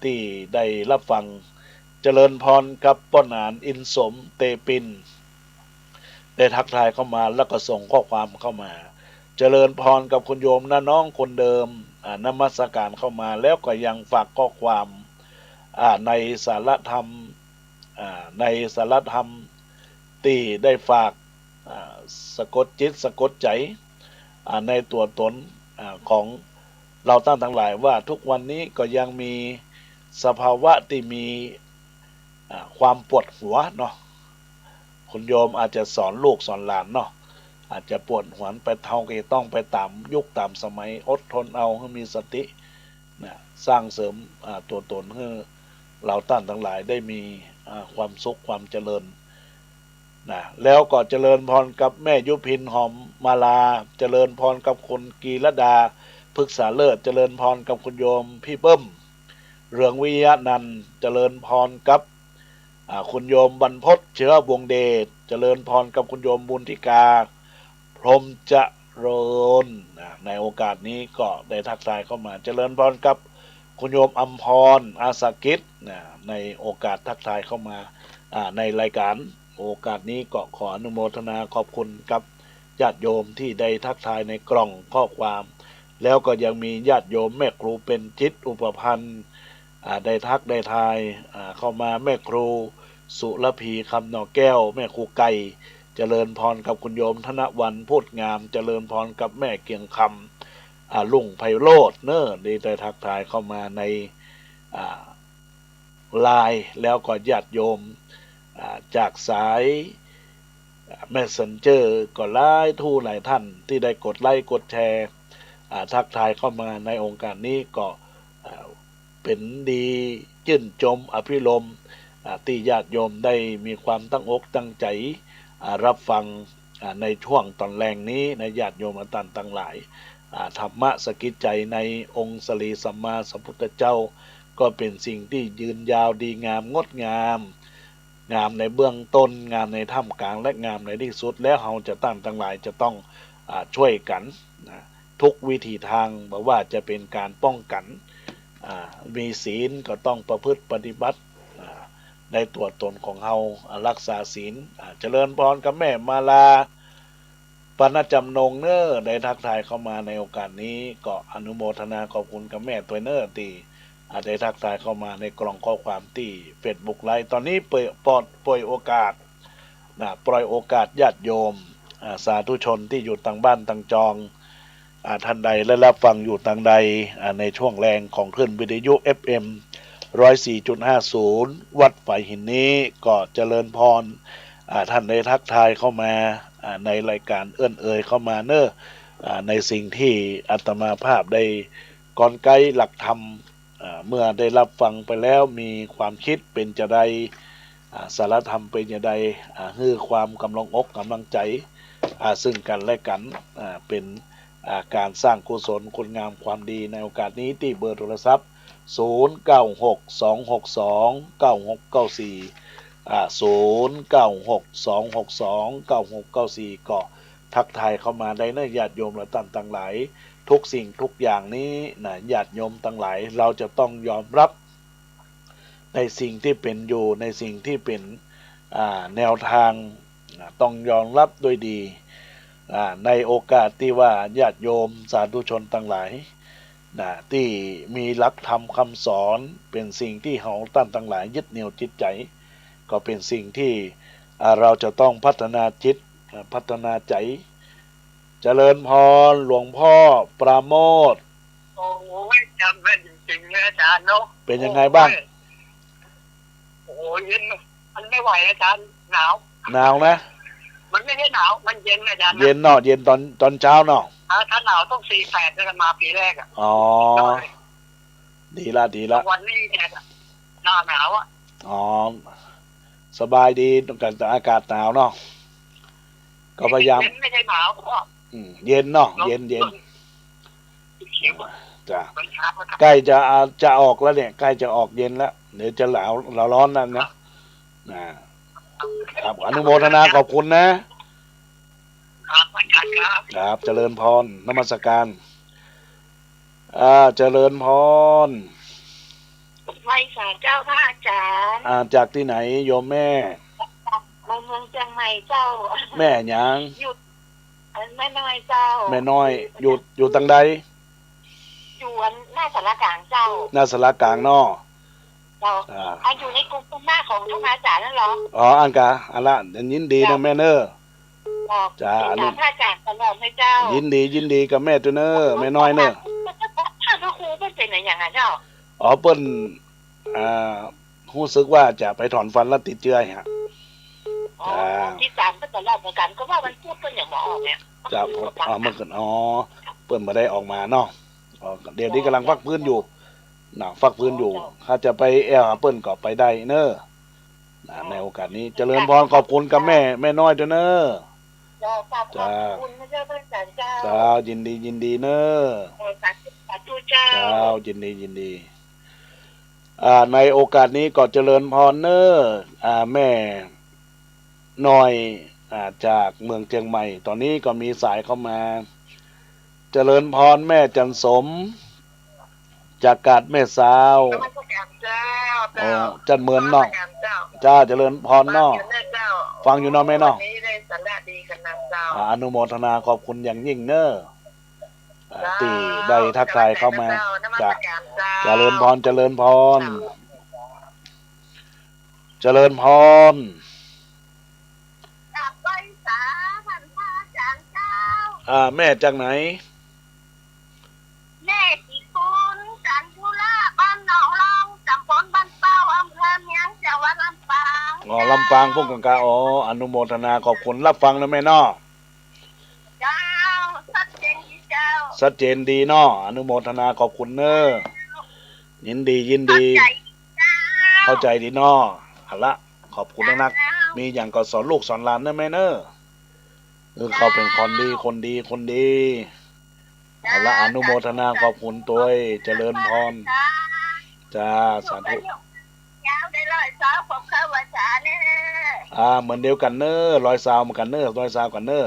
ที่ได้รับฟังเจริญพรกับป้อนานอินสมเตปินได้ทักทายเข้ามาแล้วก็ส่งข้อความเข้ามาเจริญพรกับคุณโยมนะน้องคนเดิมนมัสการเข้ามาแล้วก็ยังฝากข้อความในสารธรรมที่ได้ฝากสะกดจิตสะกดใจในตัวตนของเราท่านทั้งหลายว่าทุกวันนี้ก็ยังมีสภาวะที่มีความปวดหัวเนาะคุณโยมอาจจะสอนลูกสอนหลานเนาะอาจจะปวดหัวไปเท่าก็ต้องไปตามยุคตามสมัยอดทนเอาให้มีสตินะสร้างเสริมตัวตนให้เราท่านทั้งหลายได้มีความสุขความเจริญนะแล้วก็เจริญพรกับแม่ยุพินหอมมาลาเจริญพรกับคุณกีรดาพฤกษาเลิศเจริญพรกับคุณโยมพี่เบิ้มเรืองวิยะนันท์เจริญพรกับคุณโยมบรรพตเชื้อวงเดชเจริญพรกับคุณโยมบุญธิกาพรหมเจริญในโอกาสนี้ก็ได้ทักทายเข้ามาเจริญพรกับคุณโยมอัมพรอาสากิจในโอกาสทักทายเข้ามาในรายการโอกาสนี้ก็ขออนุโมทนาขอบคุณกับญาติโยมที่ได้ทักทายในกล่องข้อความแล้วก็ยังมีญาติโยมแม่ครูเป็นจิตอุปพันธ์ได้ทักได้ทายเข้ามาแม่ครูสุรพีคำหนอแก้วแม่ครูไก่เจริญพรกับคุณโยมธนวันพูดงามเจริญพรกับแม่เกียงคำลุงไพโรจน์เนอะได้ทักทายเข้ามาในไลน์แล้วก็ญาติโยมจากสายแมสเซนเจอร์ก็หลายหลายท่านที่ได้กดไลค์กดแชร์ทักทายเข้ามาในองค์การนี้ก็เป็นดีชื่นชมอภิรมย์ที่ญาติโยมได้มีความตั้งอกตั้งใจรับฟังในช่วงตอนแรงนี้ในญาติโยมท่านทั้งหลายธรรมะสกิจใจในองค์สรีสัมมาสัมพุทธเจ้าก็เป็นสิ่งที่ยืนยาวดีงามงดงามงามในเบื้องต้นงามในท่ามกลางและงามในที่สุดแล้วเราจะตั้งทั้งหลายจะต้องช่วยกันทุกวิธีทางบอกว่าจะเป็นการป้องกันมีศีลก็ต้องประพฤติปฏิบัติในตัวตนของเรารักษาศีลเจริญพรกับแม่มาลาปณจำนงเนอร์ได้ทักทายเข้ามาในโอกาสนี้ก็อนุโมทนาขอบคุณกับแม่ตัวเนอร์ที่ได้ทักทายเข้ามาในกล่องข้อความที่เฟซบุ๊กไลฟ์ตอนนี้ปล่อยโอกาสปล่อยโอกาสญาติโยมสาธุชนที่อยู่ต่างบ้านต่างจองท่านใดและรับฟังอยู่ต่างใดในช่วงแรงของคลื่นวิทยุ FM 104.50 วัดฝ่ายหินนี้ก็เจริญพรท่านได้ทักทายเข้ามาในรายการเอื้อนเอ่ยเข้ามาเนอะในสิ่งที่อาตมาภาพได้กลไกหลักธรรมเมื่อได้รับฟังไปแล้วมีความคิดเป็นจะใดสารธรรมเป็นจะใดให้ความกำลังอกกำลังใจซึ่งกันและกันเป็นการสร้างกุศลคุณงามความดีในโอกาสนี้ที่เบอร์โทรศัพท์0962629694 0962629694ก็ทักทายเข้ามาได้นะญาติโยมและท่านทั้งหลายทุกสิ่งทุกอย่างนี้นะญาติโยมทั้งหลายเราจะต้องยอมรับในสิ่งที่เป็นอยู่ในสิ่งที่เป็นแนวทางต้องยอมรับด้วยดี ในโอกาสที่ว่าญาติโยมสาธุชนทั้งหลายที่มีหลักธรรมคำสอนเป็นสิ่งที่เราท่านทั้งหลายยึดเหนี่ยวจิตใจก็เป็นสิ่งที่เราจะต้องพัฒนาจิตพัฒนาใจเจริญพรหลวงพ่อปราโมทย์ โอ้ยจำเป็นจริงๆเลยอาจารย์เนาะ เป็นยังไงบ้าง โอ้ยเย็นมันไม่ไหวอาจารย์หนาว หนาวนะ มันไม่ใช่หนาวมันเย็นอาจารย์ เย็นเนาะเย็นตอนเช้าเนาะ ถ้าหนาวต้อง48ด้วยกันมาปีแรกอ่ะ อ๋อดีละดีละ วันนี้เนี่ยหน้าหนาวอ่ะ อ๋อสบายดีกับอากาศหนาวเนาะก็พยายาม เย็นไม่ใช่หนาวเพราะว่า เย็นเนาะเย็นเย็น เขียวอะ จ้ะ มันช้าก็ ใกล้จะออกแล้วเนี่ยใกล้จะออกเย็นแล้วเดี๋ยวจะหนาวเราร้อนนั่นนะครับอนุโมทนาขอบคุณนะครับ อาจารย์ครับ ครับเจริญพรนมัสการเจริญพร ไหว้ศาลเจ้าพระอาจารย์ จากที่ไหนโยมแม่ มาเมืองเชียงใหม่เจ้า แม่หยัง หยุดแม่น้อยเจ้า แม่น้อยอยู่ตังใด อยู่หน้าสารกลางเจ้า หน้าสารกลางเนาะ เจ้าอยู่ในกลุ่มหน้าของท่านอาจารย์นั่นเหรอ อ๋ออันกะอันละยินดีนะแม่เนอ บอก จ้า ติดตามพระอาจารย์ตลอดให้เจ้า ยินดีกับแม่ตัวเนอแม่น้อยเนอ ถ้าพระครูเป็นอะไรอย่างนั้นเจ้า อ๋อเปิ้นรู้สึกว่าจะไปถอนฟันแล้วติดเชื้อฮะ อ๋อที่ตามก็ตลอดเหมือนกันก็ว่ามันพูดเป็นอย่างหมอออกเนี่ย จะเมื่อคืนเปิ้นมาได้ออกมาเนาะเดี๋ยวนี้กำลังฟักพื้นอยู่ฟักพื้นอยู่ถ้าจะไปเปิ้นก็ไปได้เนอในโอกาสนี้เจริญพรขอบคุณกับแม่น้อยด้วยเนอ เจ้าขอบคุณพระเจ้าพระอาจารย์เจ้า จ้ายินดีเนอ สาธุเจ้า เจ้ายินดีในโอกาสนี้ก็เจริญพรเนอแม่น้อยจากเมืองเชียงใหม่ตอนนี้ก็มีสายเข้ามาเจริญพรแม่จันสมจากกาดแม่สาว นมัสการเจ้า จันเหมือนเนาะ เจ้า จ้าเจริญพรเนาะ ฟังอยู่เนาะแม่เนาะ วันนี้ได้สาระดีกันนะเจ้า อนุโมทนาขอบคุณอย่างยิ่งเนอตีได้ทักทายเข้ามาจ้าเจริญพรเจริญพรเจริญพร กับไหว้สาพันพระอาจารย์เจ้า แม่จากไหน แม่สีคุณจันทุระบ้านหนองรองตำบลบ้านเป้าอำเภอเมียงจังหวัดลำปาง ลำปางพวกกังกาอนุโมทนาขอบคุณรับฟังนะแม่เนาะ เจ้าสัดเจนดีเจ้า ชัดเจนดีเนาะอนุโมทนาขอบคุณเนอยินดี เข้าใจดีเนาะเอาละขอบคุณนักมีอย่างก็สอนลูกสอนหลานนะแม่เนอเขาเป็นคนดีเอาละอนุโมทนาขอบคุณตัวเจริญพรจ้าสาธุ ยาวได้ร้อยสาวของข้าวสารเนี่ย เหมือนเดียวกันเนอร้อยซาวเหมือนกันเนอร้อยซาวกันเนอ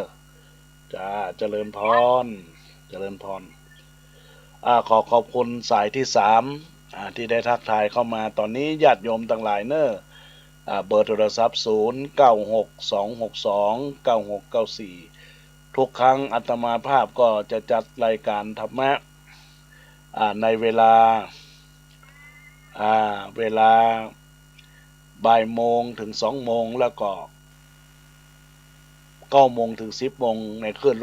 จ้าเจริญพรขอบคุณสายที่3ที่ได้ทักทายเข้ามาตอนนี้ญาติโยมต่างหลายเนอเบอร์โทรศัพท์0962629694ทุกครั้งอาตมาภาพก็จะจัดรายการธรรมะในเวลาบ่ายโมงถึง2โมงแล้วก็9โมงถึง10โมงในคลื่น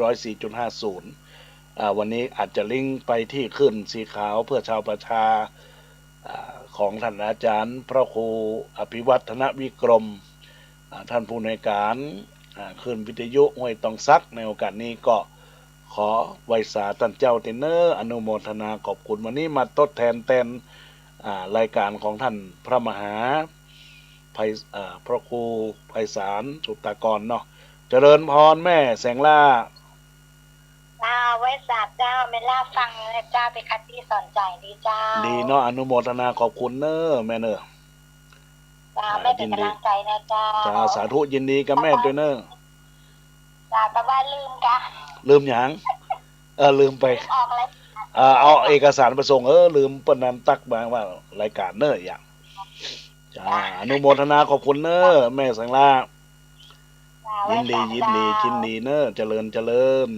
104.50 วันนี้อาจจะลิงก์ไปที่คลื่นสีขาวเพื่อชาวประชาของท่านอาจารย์พระครูอภิวัฒนวิกรมท่านผู้ในวยการคลื่นวิทยุห้วยตองซักในโอกาสนี้ก็ขอไว้สาท่านเจ้าเทนเนอร์อนุโมทนาขอบคุณวันนี้มาทดแทนรายการของท่านพระมหาพระครูไพศาลสุตตากรเนาะเจริญพรแม่แสงล่า ไว้สาบเจ้าไม่ล่าฟังเลยเจ้าไปคัดที่สอนใจดีเจ้า ดีเนาะอนุโมทนาขอบคุณเนอะแม่เนอะ เจ้าไม่เป็นกำลังใจนะเจ้า จ้าสาธุยินดีกับแม่ด้วยเนอะ เจ้าแต่ว่าลืมกะ ลืมหยังลืมไป ออกเลย เอาเอกสารไปส่งลืมเปิ้นนั้นตักมาว่ารายการเนอะอย่างจ้าอนุโมทนาขอบคุณเนอะแม่แสงล่า เจ้า ยินดียินดียินดีเนอะเจริญเจริญ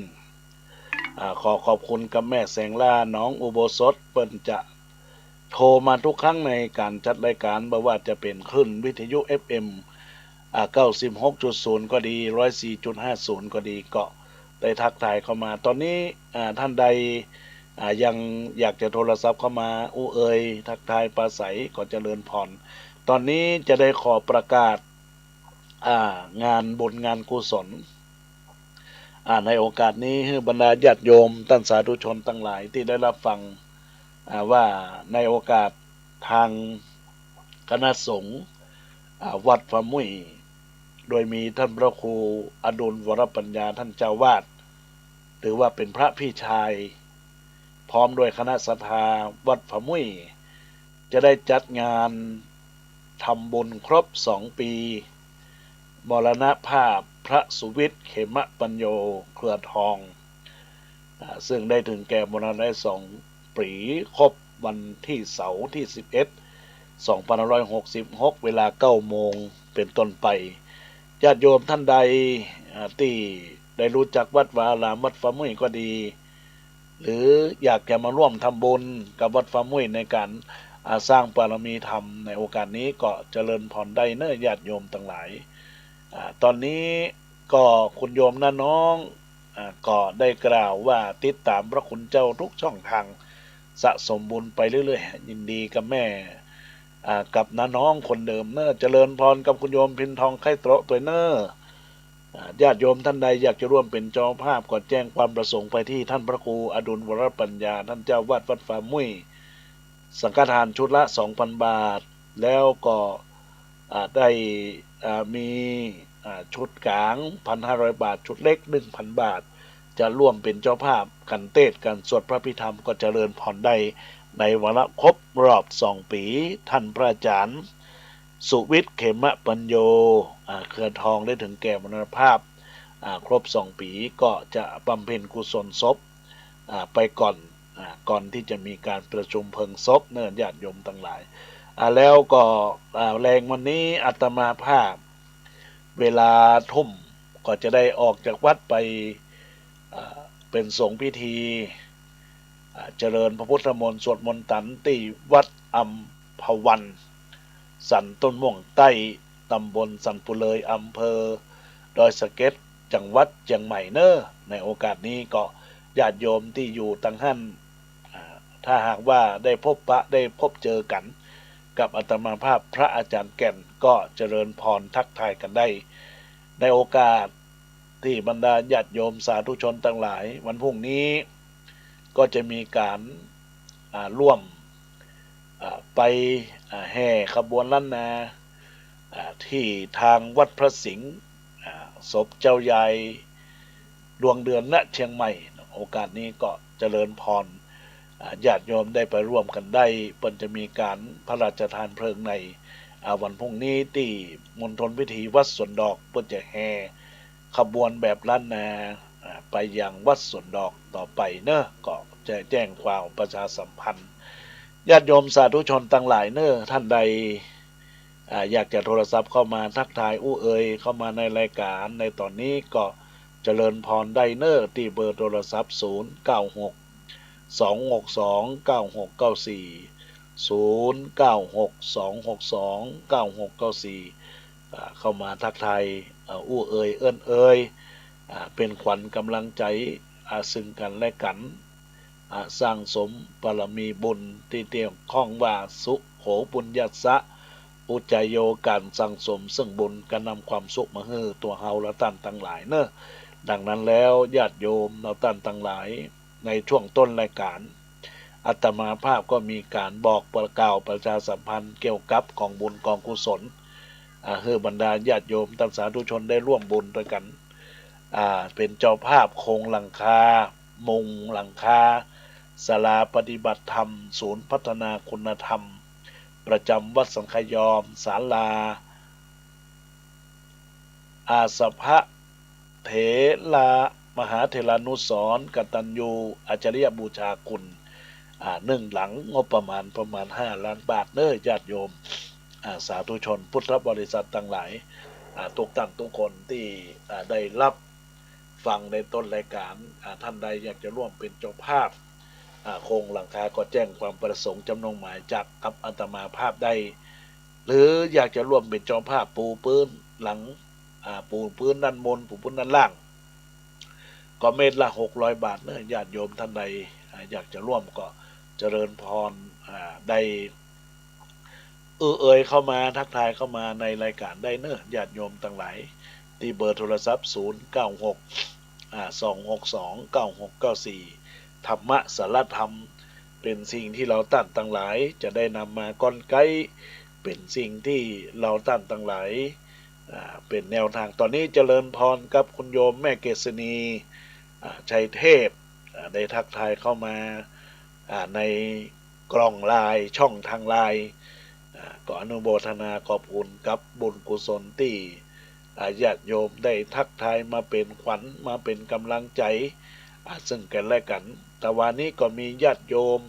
ขอขอบคุณกับแม่แสงล่าน้องอุโบสถเปิ้นจะโทรมาทุกครั้งในการจัดรายการบ่ว่าจะเป็นคลื่นวิทยุ FM 96.0 ก็ดี 104.50 ก็ดีก็ได้ทักทายเข้ามาตอนนี้ท่านใดยังอยากจะโทรศัพท์เข้ามาเอ่ยทักทายปราศัยก็เจริญพรตอนนี้จะได้ขอประกาศงานบุญงานกุศลในโอกาสนี้ให้บรรดาญาติโยมท่านสาธุชนทั้งหลายที่ได้รับฟังว่าในโอกาสทางคณะสงฆ์วัดพระมุยโดยมีท่านพระครูอดุลวรปัญญาท่านเจ้าวาดถือว่าเป็นพระพี่ชายพร้อมด้วยคณะศรัทธาวัดพระมุยจะได้จัดงานทำบุญครบ2 ปีมรณภาพพระสุวิทย์เขมปัญโยเครือทองซึ่งได้ถึงแก่มรณะได้2 ปีครบวันที่เสาร์ที่11 2566 เวลา 9 โมงเป็นต้นไปญาติโยมท่านใดที่ได้รู้จักวัดวาอารามวัดฟ้ามุ้ยก็ดีหรืออยากจะมาร่วมทำบุญกับวัดฟ้ามุ้ยในการสร้างบารมีธรรมในโอกาสนี้ก็เจริญพรได้เน้อญาติโยมทั้งหลายตอนนี้ก็คุณโยมน้าน้องก็ได้กล่าวว่าติดตามพระคุณเจ้าทุกช่องทางสะสมบุญไปเรื่อยๆยินดีกับแม่กับน้าน้องคนเดิมเน้อเจริญพรกับคุณโยมพินทองไข่โตรตัวเน้อญาติโยมท่านใดอยากจะร่วมเป็นเจ้าภาพก็แจ้งความประสงค์ไปที่ท่านพระครูอดุลวรปัญญาท่านเจ้าวาดวัดฟ้ามุ้ยสังฆทานชุดละ 2,000 บาทแล้วก็ได้มีชุดกลาง 1,500 บาทชุดเล็ก 1,000 บาทจะร่วมเป็นเจ้าภาพกันเทศน์กันสวดพระพิธรรมก็เจริญพรได้ในวาระครบรอบ2 ปีท่านพระอาจารย์สุวิทย์เขมปัญโยเครือทองได้ถึงแก่มรณภาพครบ2 ปีก็จะบำเพ็ญกุศลศพไปก่อนที่จะมีการประชุมเพลิงศพเนื่องญาติโยมทั้งหลายแล้วก็แรงวันนี้อาตมาภาพเวลาทุ่มก็จะได้ออกจากวัดไปเป็นสงฆ์พิธีเจริญพระพุทธมนต์สวดมนต์ตันที่วัดอัมพวันสันต้นม่วงใต้ตำบลสันปุเลยอำเภอดอยสะเก็ดจังหวัดเชียงใหม่เนอในโอกาสนี้ก็ญาติโยมที่อยู่ตั้งหั่นถ้าหากว่าได้พบปะได้พบเจอกันกับอาตมาภาพพระอาจารย์แก่นก็เจริญพรทักทายกันได้ในโอกาสที่บรรดาญาติโยมสาธุชนทั้งหลายวันพรุ่งนี้ก็จะมีการร่วมไปแห่ขบวนล้านนาที่ทางวัดพระสิงห์ศพเจ้าใหญ่ดวงเดือนณเชียงใหม่โอกาสนี้ก็เจริญพรญาติโยมได้ไปร่วมกันได้เปิ้นจะมีการพระราชทานเพลิงในวันพรุ่งนี้ที่มณฑลพิธีวัดสวนดอกเปิ้นจะแห่ขบวนแบบล้านนาไปยังวัดสวนดอกต่อไปเนอะก็จะแจ้งความประชาสัมพันธ์ญาติโยมสาธุชนทั้งหลายเนอะท่านใดอยากจะโทรศัพท์เข้ามาทักทายเอ่ยเข้ามาในรายการในตอนนี้ก็เจริญพรได้เนอะที่เบอร์โทรศัพท์096 262 9694 096 262 9694เข้ามาทักทายเอ่ยเอ่ยเป็นขวัญกำลังใจซึ่งกันและกันสร้างสมบารมีบุญที่เกี่ยวข้องว่าสุโขบุญยัสสะอุจจโยการสั่งสมซึ่งบุญการนำความสุขมาให้ตัวเฮาและท่านทั้งหลายเนอะดังนั้นแล้วญาติโยมและท่านทั้งหลายในช่วงต้นรายการอาตมาภาพก็มีการบอกประกาศประชาสัมพันธ์เกี่ยวกับกองบุญกองกุศลให้บรรดาญาติโยมท่านสาธุชนได้ร่วมบุญด้วยกันเป็นเจ้าภาพโครงหลังคามุงหลังคาศาลาปฏิบัติธรรมศูนย์พัฒนาคุณธรรมประจำวัดสังฆยอมศาลาอาสภะเถลามหาเถรานุสรณ์กตัญญูอัจฉริยบูชาคุณ1 หลังงบประมาณ5 ล้านบาทเน้อญาติโยมสาธุชนพุทธบริษัททั้งหลาย ทุกท่านทุกคนที่ได้รับฟังในต้นรายการท่านใดอยากจะร่วมเป็นเจ้าภาพโครงหลังคาก็แจ้งความประสงค์จำนงหมายจากกับอาตมาภาพได้หรืออยากจะร่วมเป็นเจ้าภาพปูพื้นหลังปูพื้นด้านบนปูพื้นด้านล่างก็เม็ดละ600 บาทเนอะญาติโยมท่านใดอยากจะร่วมก็เจริญพรได้เอ่ยเข้ามาทักทายเข้ามาในรายการได้เนอะญาติโยมทั้งหลายที่เบอร์โทรศัพท์096 262 9694ธรรมะสารธรรมเป็นสิ่งที่เราตั้งทั้งหลายจะได้นำมาก้อนไกเป็นสิ่งที่เราตั้งทั้งหลายเป็นแนวทางตอนนี้เจริญพรกับคุณโยมแม่เกษณีชัยเทพได้ทักทายเข้ามาในกล่องไลน์ช่องทางไลน์ก็อนุโมทนาขอบคุณกับบุญกุศลที่ญาติโยมได้ทักทายมาเป็นขวัญมาเป็นกำลังใจซึ่งกันและกันแต่วันนี้ก็มีญาติโยม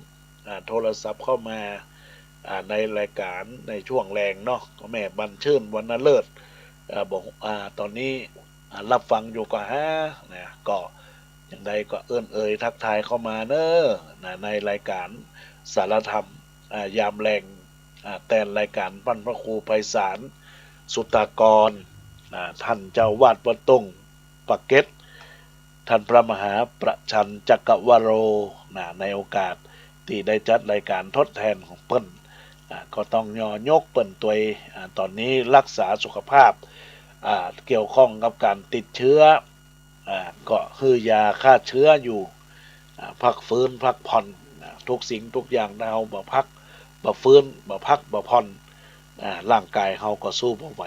โทรศัพท์เข้ามาในรายการในช่วงแรงเนาะก็แม่บันชื่นวรรณเลิศบอกตอนนี้รับฟังอยู่ก็นะก็อย่างใดก็เอ่ยทักทายเข้ามาเนอะในรายการสารธรรมยามแรงแต่รายการพันพระครูไพศาลสุตากรท่านเจ้าวาดวัดตุ้งปากเก็ตท่านพระมหาประชันจักรวโรในโอกาสที่ได้จัดรายการทดแทนของเปิ้นก็ต้องยกเปิ้นตัวตอนนี้รักษาสุขภาพเกี่ยวข้องกับการติดเชื้อก็คือยาฆ่าเชื้ออยู่พักฟื้นพักผ่อนทุกสิ่งทุกอย่างเราบ่พักบ่ฟื้นบ่พักบ่ผ่อนร่างกายเราก็สู้บ่ไหว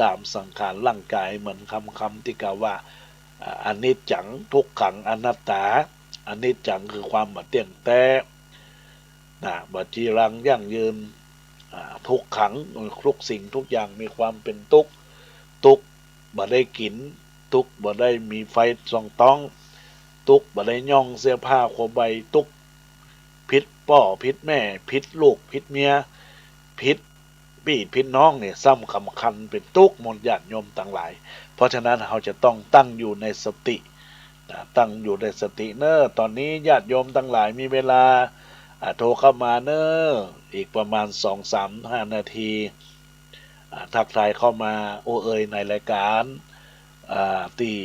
ตามสังขารร่างกายเหมือนคำที่กล่าวว่าอนิจจังทุกขังอนัตตาอนิจจังคือความบ่เที่ยงแท้บ่จีรังยั่งยืนทุกขังทุกสิ่งทุกอย่างมีความเป็นทุกข์บ่ได้กินทุกข์บ่ได้มีไฟส่องต้องทุกข์บ่ได้ย่องเสื้อผ้าโคใบทุกข์พิษพ่อพิษแม่พิษลูกพิษเมียพิษพี่พิษน้องเนี่ยซ้ำคำคัญเป็นทุกข์มนญาติโยมต่างหลายเพราะฉะนั้นเราจะต้องตั้งอยู่ในสติตั้งอยู่ในสติเนอะตอนนี้ญาติโยมทั้งหลายมีเวลาโทรเข้ามาเนอะอีกประมาณ 2-3-5 นาทีทักทายเข้ามาเอ่ยในรายการที่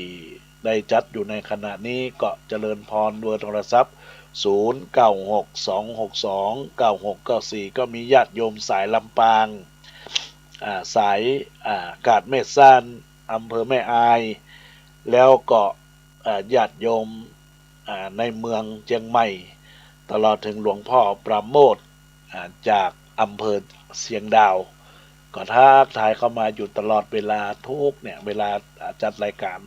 ได้จัดอยู่ในขณะนี้ก็เจริญพรเบอร์โทรศัพท์0962629694ก็มีญาติโยมสายลำปางสายกาดเมซ่านอำเภอแม่อายแล้วก็ญาติโยมในเมืองเชียงใหม่ตลอดถึงหลวงพ่อประโมทจากอำเภอเสียงดาวก็ทักทายเข้ามาอยู่ตลอดเวลาทุกเนี่ยเวลาจัดรายการ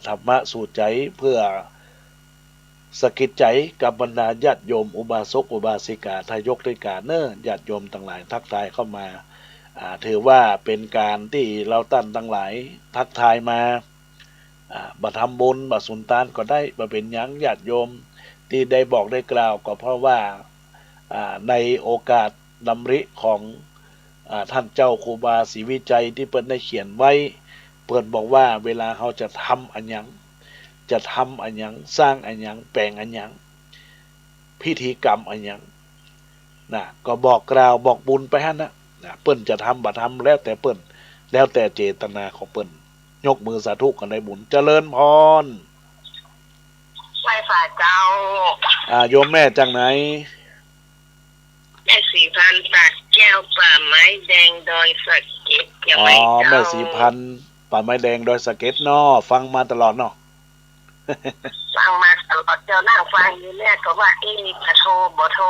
ธรรมะสู่ใจเพื่อสกิดใจกับบรรดาญาติโยมอุบาสกอุบาสิกาทายกด้วยการเนอะญาติโยมทั้งหลายทักทายเข้ามาถือว่าเป็นการที่เราตั้นทั้งหลายทักทายมาบัทำบุญบัสุนทานก็ได้มาเป็นหยังญาติโยมที่ได้บอกได้กล่าวก็เพราะว่าในโอกาสดำริของท่านเจ้าครูบาศรีวิจัยที่เปิ้นได้เขียนไว้เปิ้นบอกว่าเวลาเขาจะทำอันยังจะทำอันยังสร้างอันยังแปลงอันยังพิธีกรรมอันยังก็บอกกล่าวบอกบุญไปฮะนะเปิ้นจะทำบ่ทำแล้วแต่เปิ้นแล้วแต่เจตนาของเปิ้นยกมือสาธุกันได้บุญเจริญพรไหว้ฝ่าเจ้าโยมแม่จังไหนแม่สีพันปากแก้วป่าไม้แดงดอยสะเก็ดยังไงเจ้าแม่สีพันป่าไม้แดงดอยสะเก็ดเนาะฟังมาตลอดเนาะฟังมาตลอดเจ้านั่งฟังอยู่เนี่ยก็ว่าจะโทรบ่โทร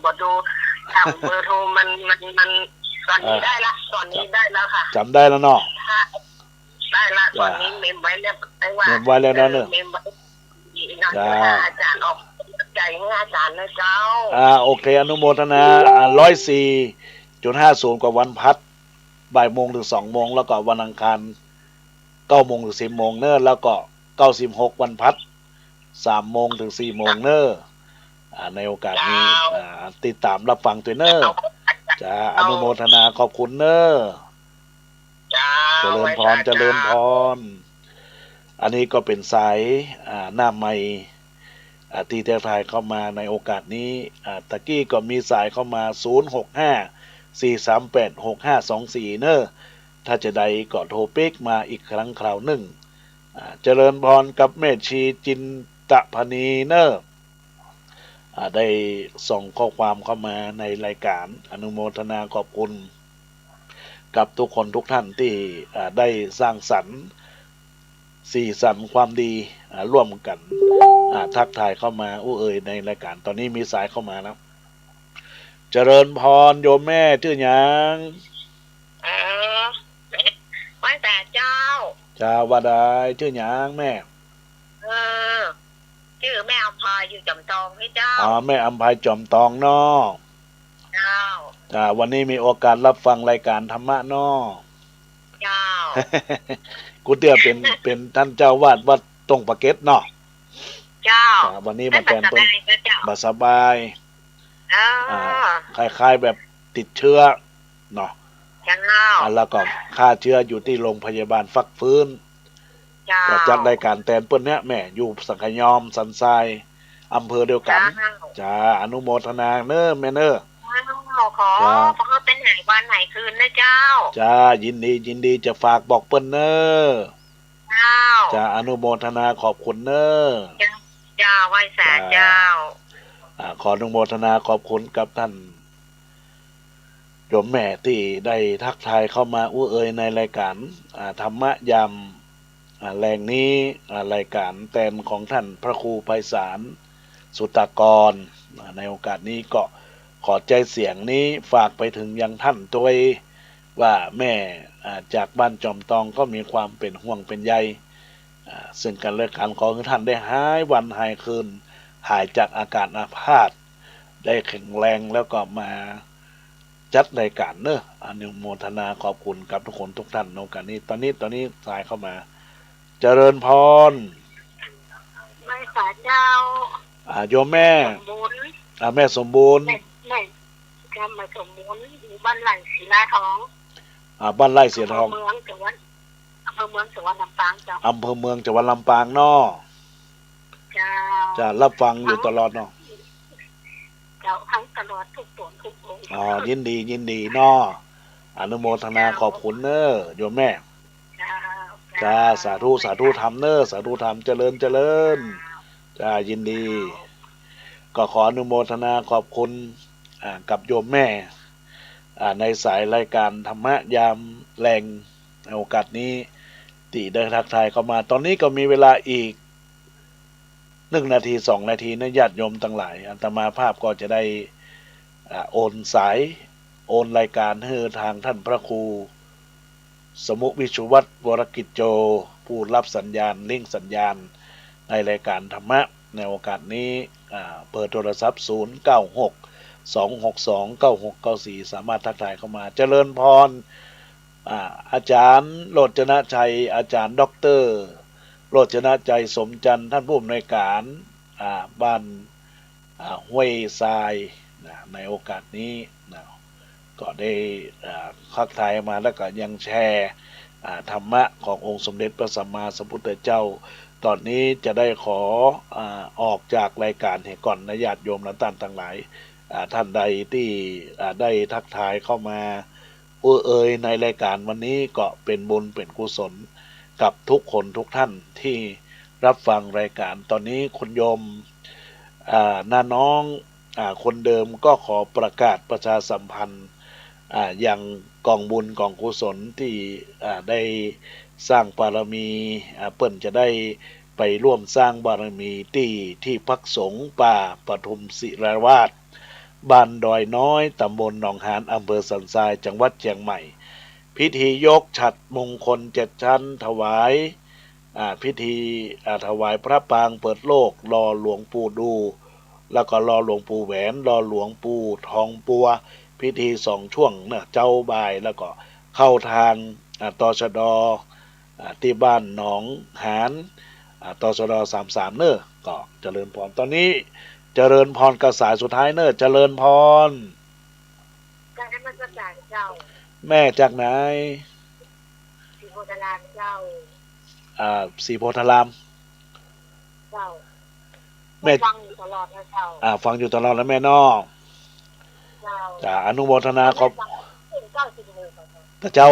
บ่ดูทำเบอร์โทรมันตอนนี้ได้ละตอนนี้ได้แล้วค่ะจำได้แล้วเนาะได้ละตอนนี้เมมไว้แล้วได้ว่าเมมไว้แล้วเนาะเนอะจ้าอาจารย์ออกใจให้อาจารย์นะเจ้าโอเคอนุโมทนา104.50 กว่าวันพัดบ่ายโมงถึง2 โมงแล้วก็วันอังคาร9 โมงถึง10 โมงเนอะแล้วก็96วันพัด3 โมงถึง4 โมงเนอะในโอกาสนี้ติดตามรับฟังตัวเนอะจ้าอนุโมทนาขอบคุณเนอะจ้า เจริญพรเจริญพรอันนี้ก็เป็นสายหน้าใหม่ที่แท้ทายเข้ามาในโอกาสนี้ตะกี้ก็มีสายเข้ามา065-438-6524เนอะถ้าจะได้ก็โทรเป๊กมาอีกครั้งคราวหนึ่งเจริญพรกับแม่ชีจินตพนีเนอะได้ส่งข้อความเข้ามาในรายการอนุโมทนาขอบคุณกับทุกคนทุกท่านที่ได้สร้างสรรค์สีสันความดีร่วมกันทักทายเข้ามาในรายการตอนนี้มีสายเข้ามาแล้วเจริญพรโยมแม่ชื่อหยังว่าแต่เจ้าว่าได้ชื่อหยังแม่ชื่อแม่อำพายอยู่จอมทองให้เจ้าแม่อำพายจอมทองเนาะเจ้าวันนี้มีโอกาสรับฟังรายการธรรมะเนาะเจ้า กูเตี้ยเป็นท่านเจ้าวาดวัดตรงปะเก็ตเนาะเจ้าวันนี้มาแทนเพิ่นบ่สบายคล้ายๆแบบติดเชื้อเนาะแล้วก็ฆ่าเชื้ออยู่ที่โรงพยาบาลฟักฟื้นก็จัดรายการแทนเปิ้นเนี้ยแม่อยู่สังขยอมสันทรายอำเภอเดียวกันจ้าอนุโมทนาเนอะแม่เนอะขอเป็นไหนวันไหนคืนนะเจ้าจ้ายินดีจะฝากบอกเปิ้นเนอะจ้าอนุโมทนาขอบคุณเนอะจ้าไหว้สาเจ้าขออนุโมทนาขอบคุณกับท่านโยมแม่ที่ได้ทักทายเข้ามาในรายการธรรมะยามแรงนี้รายการแทนของท่านพระครูไพศาลสุตากรในโอกาสนี้ก็ขอใจเสียงนี้ฝากไปถึงยังท่านตัวว่าแม่จากบ้านจอมตองก็มีความเป็นห่วงเป็นใยซึ่งกันและกันขอให้ท่านได้หายวันหายคืนหายจากอาการอาพาธได้แข็งแรงแล้วก็มาจัดรายการเนอะอนุโมทนาขอบคุณกับทุกคนทุกท่านในโอกาสนี้ตอนนี้สายเข้ามาเจริญพรไม่สาเจ้าโยมแม่แม่สมบูรณ์กำมาสมบูรณ์อยู่บ้านไร่ศิลาทองบ้านไร่ศิลาทองเมืองจังหวัดอำเภอเมืองจังหวัดลำปางเจ้าอำเภอเมืองจังหวัดลำปางเนาะจะรับฟังอยู่ตลอดเนาะเจ้าทั้งตลอดทุกตัวทุกองค์ยินดีเนาะอนุโมทนาขอบคุณเนอะโยมแม่จ้าสาธุธรรมเนอะสาธุธรรมเจริญจ้ายินดีก็ขออนุโมทนาขอบคุณกับโยมแม่ในสายรายการธรรมะยามแรงในโอกาสนี้ที่ได้ทักทายเข้ามาตอนนี้ก็มีเวลาอีก1 นาที 2 นาทีนะญาติโยมทั้งหลายอาตมาภาพก็จะได้โอนรายการให้ทางท่านพระครูสมุวิชุวัตรวรกิจโจผู้รับสัญญาณลิงก์สัญญาณในรายการธรรมะในโอกาสนี้เปิดโทรศัพท์096-262-9694สามารถทักทายเข้ามาเจริญพรอาจารย์โรจนชัยอาจารย์ด็อกเตอร์โรจนชัยสมจันทร์ท่านผู้อำนวยการบ้านห้วยทรายในโอกาสนี้ก็ได้ทักทายมาแล้วก็ยังแชร์ธรรมะขององค์สมเด็จพระสัมมาสัมพุทธเจ้าตอนนี้จะได้ขอออกจากรายการให้ก่อนนะญาติโยมและท่านทั้งหลายท่านใดที่ได้ทักทายเข้ามาในรายการวันนี้ก็เป็นบุญเป็นกุศลกับทุกคนทุกท่านที่รับฟังรายการตอนนี้คุณโยมน้าน้องคนเดิมก็ขอประกาศประชาสัมพันธ์อย่างกองบุญกองกุศลที่ได้สร้างบารมีเปิ้นจะได้ไปร่วมสร้างบารมีที่พักสงฆ์ป่าปทุมศิราวาสบ้านดอยน้อยตำบลหนองหานอำเภอสันทรายจังหวัดเชียงใหม่พิธียกฉัตรมงคล7 ชั้นถวายพิธีถวายพระปางเปิดโลกรอหลวงปู่ดูแล้วก็รอหลวงปู่แหวนรอหลวงปู่ทองปัวพิธี2 ช่วงนะเจ้าบ่ายแล้วก็เข้าทางตชดที่บ้านหนองหานตชด33เนอะก็เจริญพรตอนนี้เจริญพรกระสายสุดท้ายเนอะเจริญพรแม่จากไหนที่วั ลานเจ้า สีโพธาราม เจ้า แม่ ฟังอยู่ตลอดนะเจ้า ฟังอยู่ตลอดแล้วแม่นอ เจ้า จ้าอนุโมทนาขอบ เจ้าสิบเลย พระเจ้า